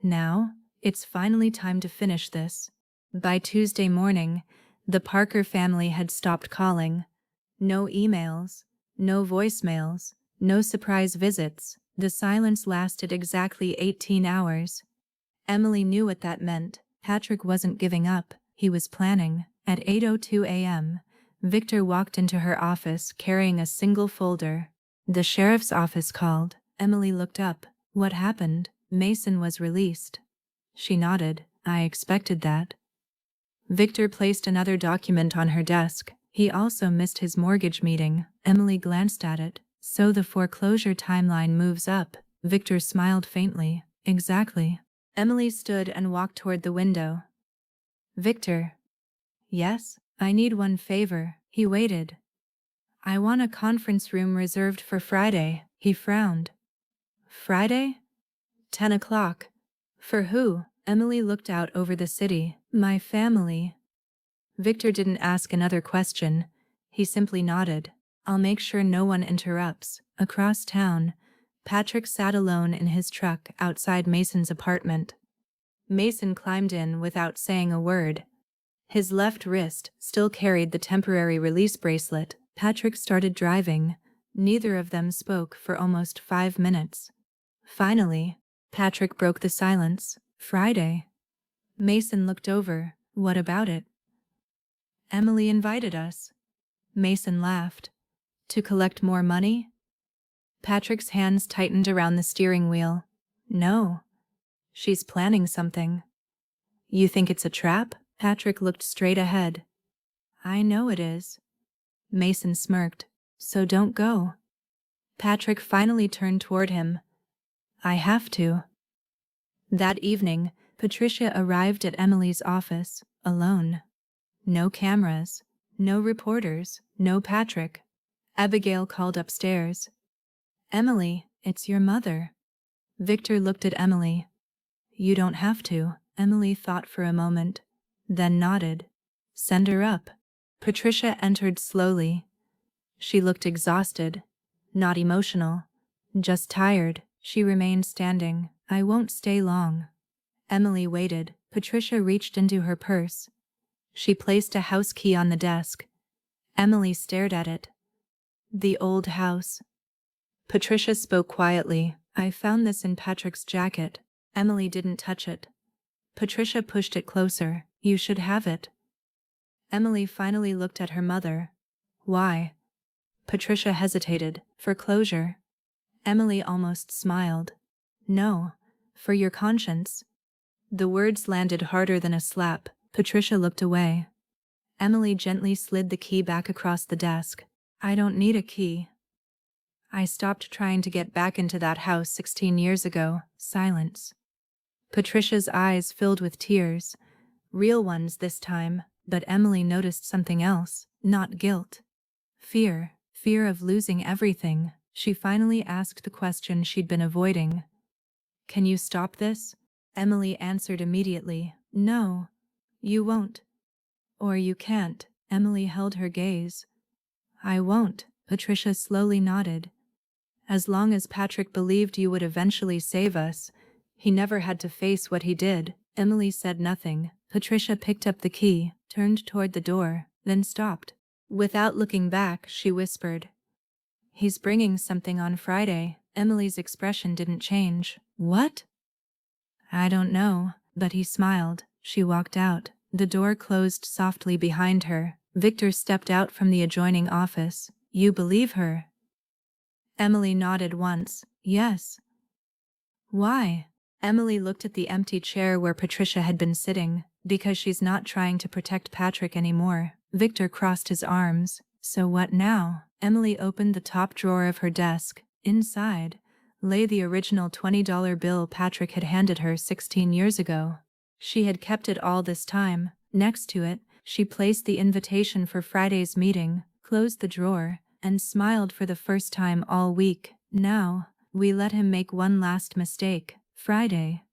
"Now, it's finally time to finish this." By Tuesday morning, the Parker family had stopped calling. No emails, no voicemails, no surprise visits. The silence lasted exactly 18 hours. Emily knew what that meant. Patrick wasn't giving up, he was planning. At 8:02 a.m., Victor walked into her office carrying a single folder. "The sheriff's office called." Emily looked up. "What happened?" "Mason was released." She nodded. "I expected that." Victor placed another document on her desk. He also missed his mortgage meeting. Emily glanced at it. "So the foreclosure timeline moves up." Victor smiled faintly. "Exactly." Emily stood and walked toward the window. "Victor." "Yes? I need one favor." He waited. "I want a conference room reserved for Friday." He frowned. "Friday? 10 o'clock. For who?" Emily looked out over the city. "My family." Victor didn't ask another question. He simply nodded. "I'll make sure no one interrupts." Across town, Patrick sat alone in his truck outside Mason's apartment. Mason climbed in without saying a word. His left wrist still carried the temporary release bracelet. Patrick started driving. Neither of them spoke for almost 5 minutes. Finally, Patrick broke the silence. "Friday." Mason looked over. "What about it?" "Emily invited us." Mason laughed. "To collect more money?" Patrick's hands tightened around the steering wheel. "No. She's planning something." "You think it's a trap?" Patrick looked straight ahead. "I know it is." Mason smirked. "So don't go." Patrick finally turned toward him. "I have to." That evening, Patricia arrived at Emily's office, alone. No cameras, no reporters, no Patrick. Abigail called upstairs. "Emily, it's your mother." Victor looked at Emily. "You don't have to." Emily thought for a moment, then nodded. "Send her up." Patricia entered slowly. She looked exhausted, not emotional, just tired. She remained standing. "I won't stay long." Emily waited. Patricia reached into her purse. She placed a house key on the desk. Emily stared at it. "The old house." Patricia spoke quietly. "I found this in Patrick's jacket." Emily didn't touch it. Patricia pushed it closer. "You should have it." Emily finally looked at her mother. "Why?" Patricia hesitated. "For closure." Emily almost smiled. "No, for your conscience." The words landed harder than a slap. Patricia looked away. Emily gently slid the key back across the desk. "I don't need a key. I stopped trying to get back into that house 16 years ago." Silence. Patricia's eyes filled with tears. Real ones this time, but Emily noticed something else. Not guilt. Fear. Fear of losing everything. She finally asked the question she'd been avoiding. "Can you stop this?" Emily answered immediately. "No, you won't. Or you can't." Emily held her gaze. "I won't." Patricia slowly nodded. "As long as Patrick believed you would eventually save us, he never had to face what he did." Emily said nothing. Patricia picked up the key, turned toward the door, then stopped. Without looking back, she whispered, He's bringing something on Friday. Emily's expression didn't change. What? I don't know, but he smiled. She walked out. The door closed softly behind her. Victor stepped out from the adjoining office. You believe her? Emily nodded once. Yes. Why? Emily looked at the empty chair where Patricia had been sitting. Because she's not trying to protect Patrick anymore. Victor crossed his arms. So what now? Emily opened the top drawer of her desk. Inside lay the original $20 bill Patrick had handed her 16 years ago. She had kept it all this time. Next to it, she placed the invitation for Friday's meeting, closed the drawer, and smiled for the first time all week. Now, we let him make one last mistake. Friday.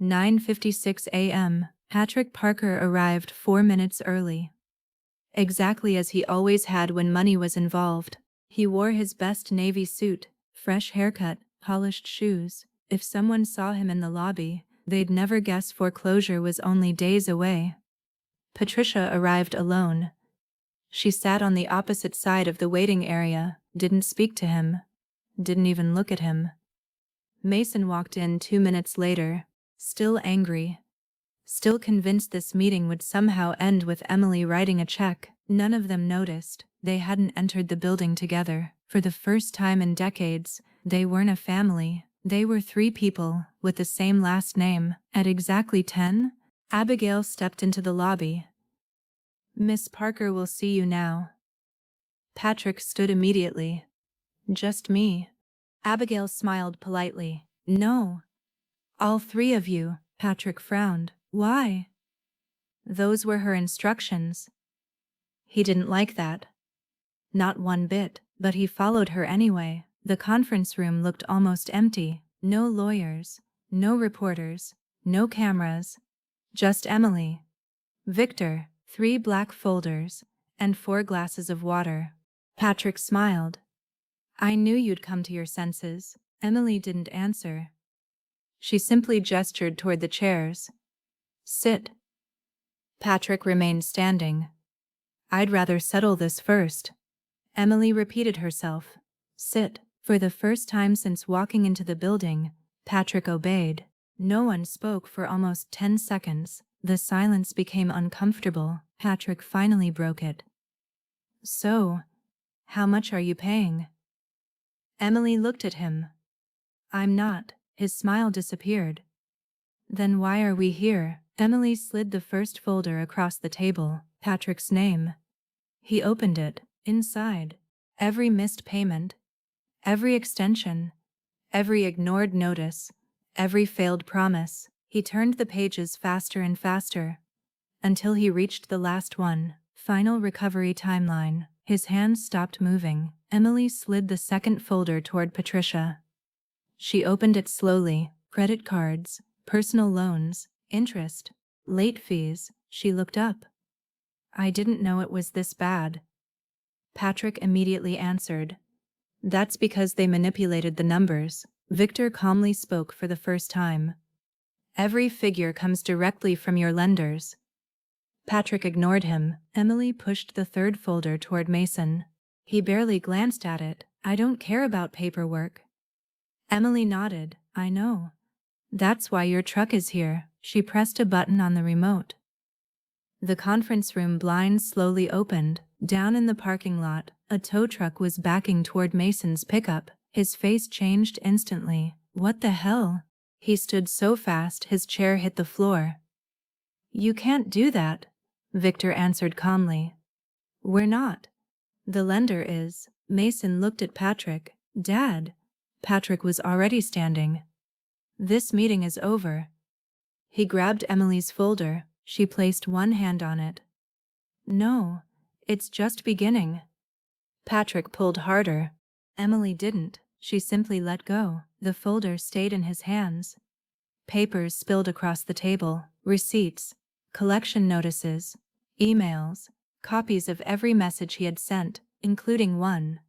9:56 a.m. Patrick Parker arrived 4 minutes early. Exactly as he always had when money was involved. He wore his best navy suit, fresh haircut, polished shoes. If someone saw him in the lobby, they'd never guess foreclosure was only days away. Patricia arrived alone. She sat on the opposite side of the waiting area, didn't speak to him, didn't even look at him. Mason walked in 2 minutes later, still angry. Still convinced this meeting would somehow end with Emily writing a check. None of them noticed. They hadn't entered the building together. For the first time in decades, they weren't a family. They were 3 people, with the same last name. At exactly 10, Abigail stepped into the lobby. Miss Parker will see you now. Patrick stood immediately. Just me. Abigail smiled politely. No. All 3 of you. Patrick frowned. Why? Those were her instructions. He didn't like that. Not one bit, but he followed her anyway. The conference room looked almost empty. No lawyers, no reporters, no cameras. Just Emily, Victor, 3 black folders, and 4 glasses of water. Patrick smiled. I knew you'd come to your senses. Emily didn't answer. She simply gestured toward the chairs. Sit. Patrick remained standing. I'd rather settle this first. Emily repeated herself. Sit. For the first time since walking into the building, Patrick obeyed. No one spoke for almost 10 seconds. The silence became uncomfortable. Patrick finally broke it. So, how much are you paying? Emily looked at him. I'm not. His smile disappeared. Then why are we here? Emily slid the first folder across the table. Patrick's name. He opened it. Inside, every missed payment, every extension, every ignored notice, every failed promise. He turned the pages faster and faster, until he reached the last one. Final recovery timeline. His hands stopped moving. Emily slid the second folder toward Patricia. She opened it slowly. Credit cards, personal loans, interest, late fees. She looked up. I didn't know it was this bad. Patrick immediately answered. That's because they manipulated the numbers. Victor calmly spoke for the first time. Every figure comes directly from your lenders. Patrick ignored him. Emily pushed the third folder toward Mason. He barely glanced at it. I don't care about paperwork. Emily nodded. I know. That's why your truck is here. She pressed a button on the remote. The conference room blinds slowly opened. Down in the parking lot, a tow truck was backing toward Mason's pickup. His face changed instantly. What the hell? He stood so fast his chair hit the floor. You can't do that, Victor answered calmly. We're not. The lender is. Mason looked at Patrick. Dad. Patrick was already standing. This meeting is over. He grabbed Emily's folder. She placed one hand on it. No, it's just beginning. Patrick pulled harder. Emily didn't. She simply let go. The folder stayed in his hands. Papers spilled across the table. Receipts, collection notices, emails, copies of every message he had sent, including one.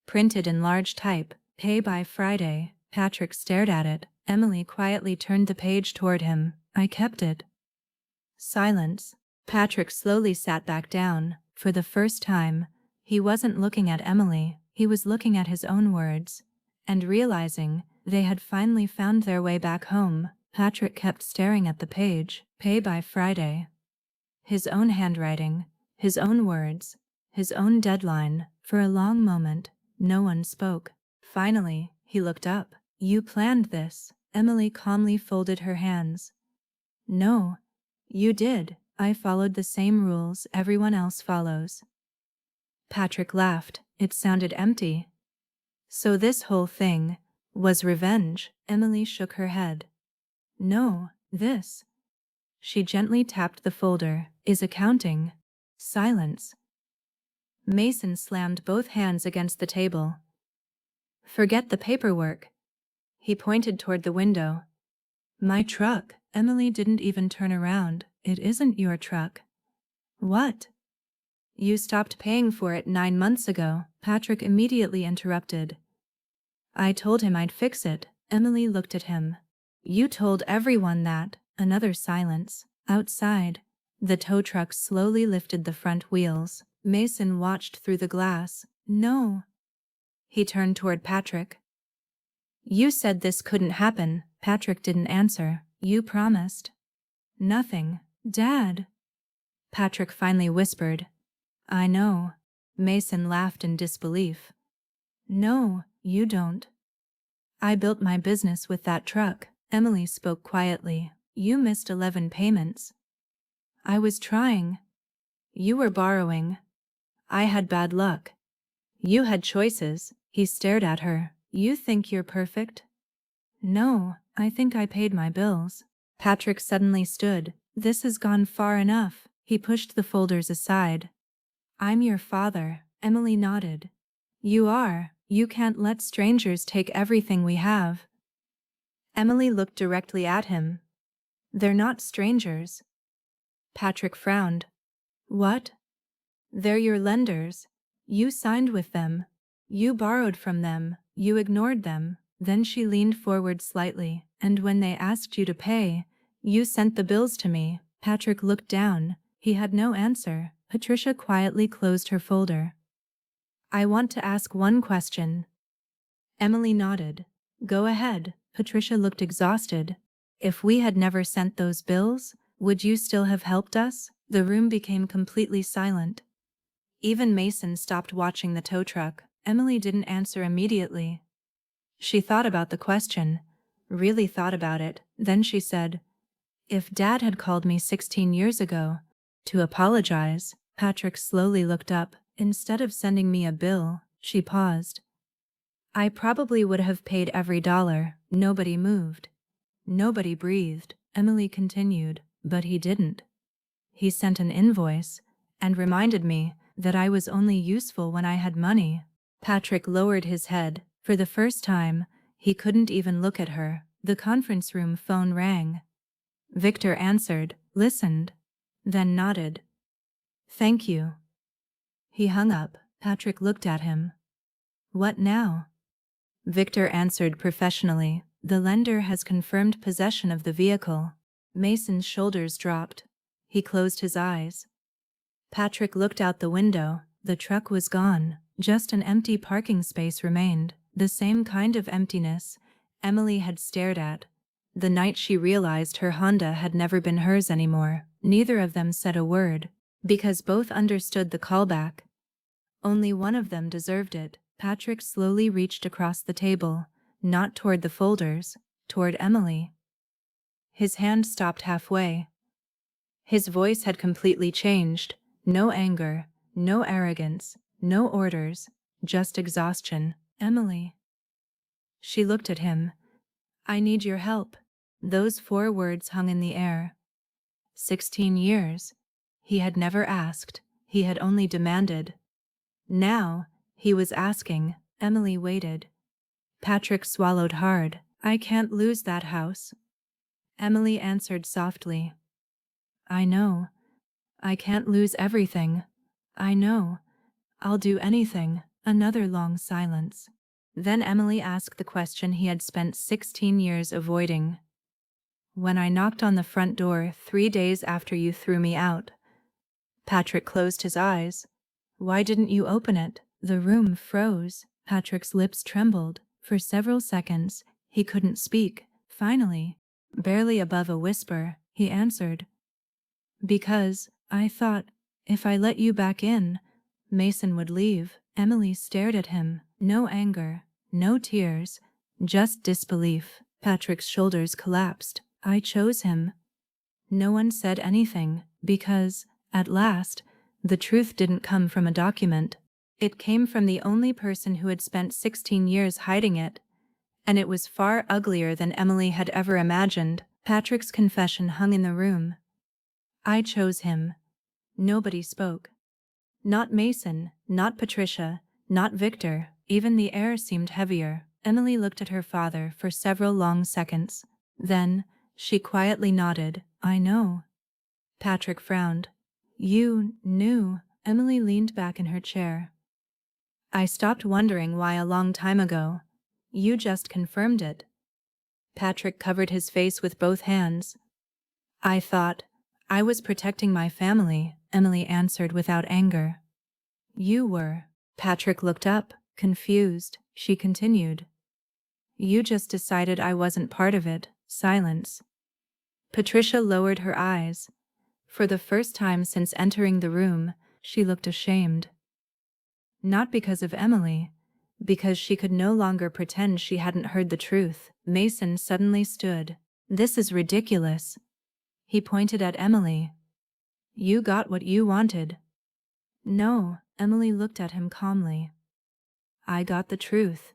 Printed in large type, pay by Friday. Patrick stared at it. Emily quietly turned the page toward him. I kept it. Silence. Patrick slowly sat back down. For the first time, he wasn't looking at Emily. He was looking at his own words and realizing they had finally found their way back home. Patrick kept staring at the page. Pay by Friday. His own handwriting, his own words, his own deadline. For a long moment, no one spoke. Finally, he looked up. You planned this. Emily calmly folded her hands. No, you did. I followed the same rules everyone else follows. Patrick laughed. It sounded empty. So this whole thing was revenge? Emily shook her head. No, this. She gently tapped the folder. Is accounting. Silence. Mason slammed both hands against the table. Forget the paperwork. He pointed toward the window. My truck. Emily didn't even turn around. It isn't your truck. What? You stopped paying for it 9 months ago. Patrick immediately interrupted. I told him I'd fix it. Emily looked at him. You told everyone that. Another silence. Outside, the tow truck slowly lifted the front wheels. Mason watched through the glass. No. He turned toward Patrick. You said this couldn't happen. Patrick didn't answer. You promised. Nothing. Dad. Patrick finally whispered. I know. Mason laughed in disbelief. No, you don't. I built my business with that truck. Emily spoke quietly. You missed 11 payments. I was trying. You were borrowing. I had bad luck. You had choices. He stared at her. You think you're perfect? No, I think I paid my bills. Patrick suddenly stood. This has gone far enough. He pushed the folders aside. I'm your father. Emily nodded. You are. You can't let strangers take everything we have. Emily looked directly at him. They're not strangers. Patrick frowned. What? They're your lenders. You signed with them. You borrowed from them. You ignored them. Then she leaned forward slightly. And when they asked you to pay, you sent the bills to me. Patrick looked down. He had no answer. Patricia quietly closed her folder. I want to ask one question. Emily nodded. Go ahead. Patricia looked exhausted. If we had never sent those bills, would you still have helped us? The room became completely silent. Even Mason stopped watching the tow truck. Emily didn't answer immediately. She thought about the question, really thought about it. Then she said, if Dad had called me 16 years ago to apologize. Patrick slowly looked up. Instead of sending me a bill, she paused. I probably would have paid every dollar. Nobody moved. Nobody breathed. Emily continued, but he didn't. He sent an invoice and reminded me that I was only useful when I had money. Patrick lowered his head. For the first time, he couldn't even look at her. The conference room phone rang. Victor answered, listened, then nodded. Thank you. He hung up. Patrick looked at him. What now? Victor answered professionally. The lender has confirmed possession of the vehicle. Mason's shoulders dropped. He closed his eyes. Patrick looked out the window. The truck was gone. Just an empty parking space remained. The same kind of emptiness Emily had stared at the night she realized her Honda had never been hers anymore. Neither of them said a word, because both understood the callback. Only one of them deserved it. Patrick slowly reached across the table, not toward the folders, toward Emily. His hand stopped halfway. His voice had completely changed. No anger, no arrogance, no orders, just exhaustion. Emily. She looked at him. I need your help. Those 4 words hung in the air. 16 years. He had never asked. He had only demanded. Now, he was asking. Emily waited. Patrick swallowed hard. I can't lose that house. Emily answered softly. I know. I can't lose everything. I know. I'll do anything. Another long silence. Then Emily asked the question he had spent 16 years avoiding. When I knocked on the front door 3 days after you threw me out. Patrick closed his eyes. Why didn't you open it? The room froze. Patrick's lips trembled. For several seconds, he couldn't speak. Finally, barely above a whisper, he answered, "Because I thought if I let you back in, Mason would leave." Emily stared at him. No anger, no tears, just disbelief. Patrick's shoulders collapsed. "I chose him." No one said anything, because, at last, the truth didn't come from a document. It came from the only person who had spent 16 years hiding it, and it was far uglier than Emily had ever imagined. Patrick's confession hung in the room. "I chose him." Nobody spoke. Not Mason, not Patricia, not Victor. Even the air seemed heavier. Emily looked at her father for several long seconds. Then, she quietly nodded. "I know." Patrick frowned. "You knew?" Emily leaned back in her chair. "I stopped wondering why a long time ago. You just confirmed it." Patrick covered his face with both hands. "I thought I was protecting my family," Emily answered without anger. "You were." Patrick looked up, confused. She continued, "You just decided I wasn't part of it." Silence. Patricia lowered her eyes. For the first time since entering the room, she looked ashamed. Not because of Emily, because she could no longer pretend she hadn't heard the truth. Mason suddenly stood. "This is ridiculous." He pointed at Emily. "You got what you wanted." "No," Emily looked at him calmly. "I got the truth."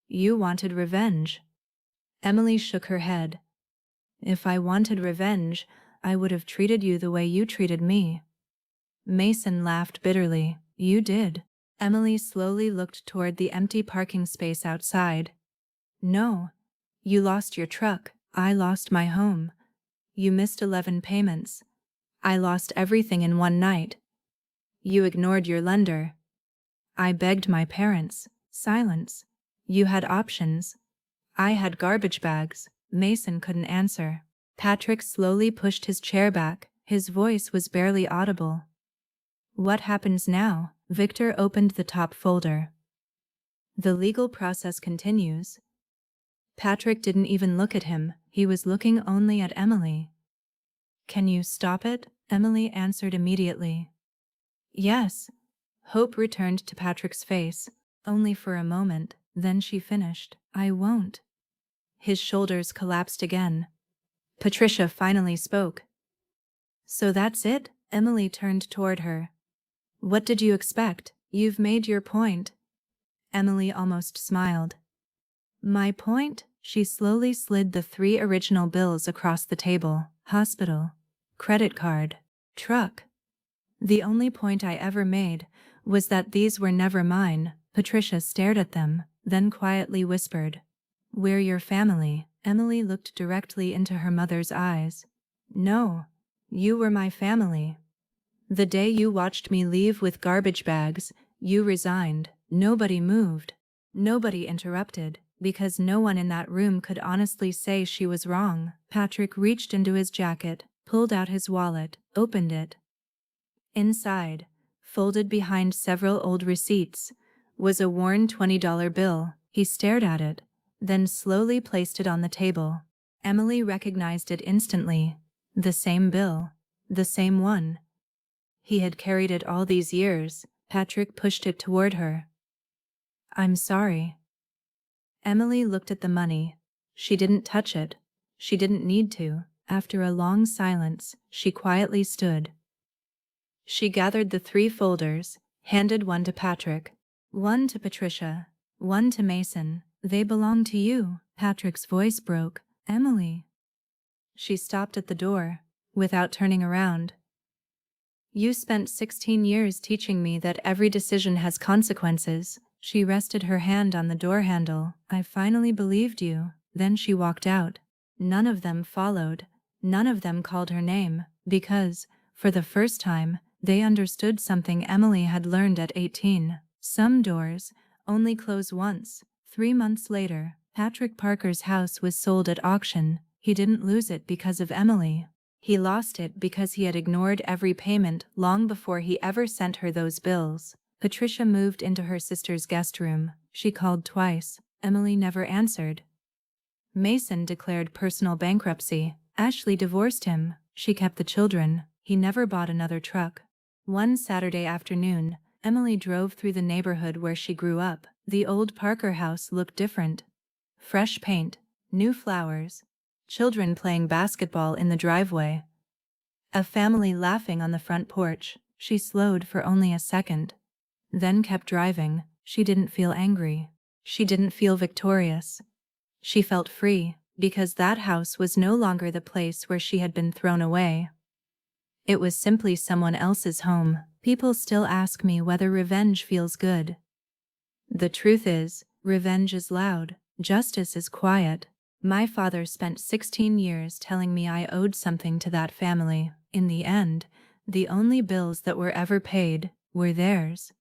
"You wanted revenge." Emily shook her head. "If I wanted revenge, I would have treated you the way you treated me." Mason laughed bitterly. "You did." Emily slowly looked toward the empty parking space outside. "No. You lost your truck. I lost my home. You missed 11 payments. I lost everything in one night. You ignored your lender. I begged my parents." Silence. "You had options. I had garbage bags." Mason couldn't answer. Patrick slowly pushed his chair back. His voice was barely audible. "What happens now?" Victor opened the top folder. "The legal process continues." Patrick didn't even look at him. He was looking only at Emily. "Can you stop it?" Emily answered immediately. "Yes." Hope returned to Patrick's face. Only for a moment, then she finished. "I won't." His shoulders collapsed again. Patricia finally spoke. "So that's it?" Emily turned toward her. "What did you expect? You've made your point." Emily almost smiled. "My point?" She slowly slid the 3 original bills across the table. "Hospital. Credit card. Truck. The only point I ever made was that these were never mine." Patricia stared at them, then quietly whispered, "We're your family." Emily looked directly into her mother's eyes. "No, you were my family. The day you watched me leave with garbage bags, you resigned. Nobody moved. Nobody interrupted, because no one in that room could honestly say she was wrong." Patrick reached into his jacket, pulled out his wallet, opened it. Inside, folded behind several old receipts, was a worn $20 bill. He stared at it, then slowly placed it on the table. Emily recognized it instantly. The same bill. The same one. He had carried it all these years. Patrick pushed it toward her. "I'm sorry." Emily looked at the money. She didn't touch it. She didn't need to. After a long silence, she quietly stood. She gathered the 3 folders, handed one to Patrick, one to Patricia, one to Mason. "They belong to you." Patrick's voice broke. "Emily." She stopped at the door, without turning around. "You spent 16 years teaching me that every decision has consequences." She rested her hand on the door handle. "I finally believed you." Then she walked out. None of them followed. None of them called her name, because, for the first time, they understood something Emily had learned at 18. Some doors only close once. 3 months later, Patrick Parker's house was sold at auction. He didn't lose it because of Emily. He lost it because he had ignored every payment long before he ever sent her those bills. Patricia moved into her sister's guest room. She called twice. Emily never answered. Mason declared personal bankruptcy. Ashley divorced him. She kept the children. He never bought another truck. One Saturday afternoon, Emily drove through the neighborhood where she grew up. The old Parker house looked different. Fresh paint, new flowers, children playing basketball in the driveway, a family laughing on the front porch. She slowed for only a second, then kept driving. She didn't feel angry. She didn't feel victorious. She felt free, because that house was no longer the place where she had been thrown away. It was simply someone else's home. People still ask me whether revenge feels good. The truth is, revenge is loud, justice is quiet. My father spent 16 years telling me I owed something to that family. In the end, the only bills that were ever paid were theirs.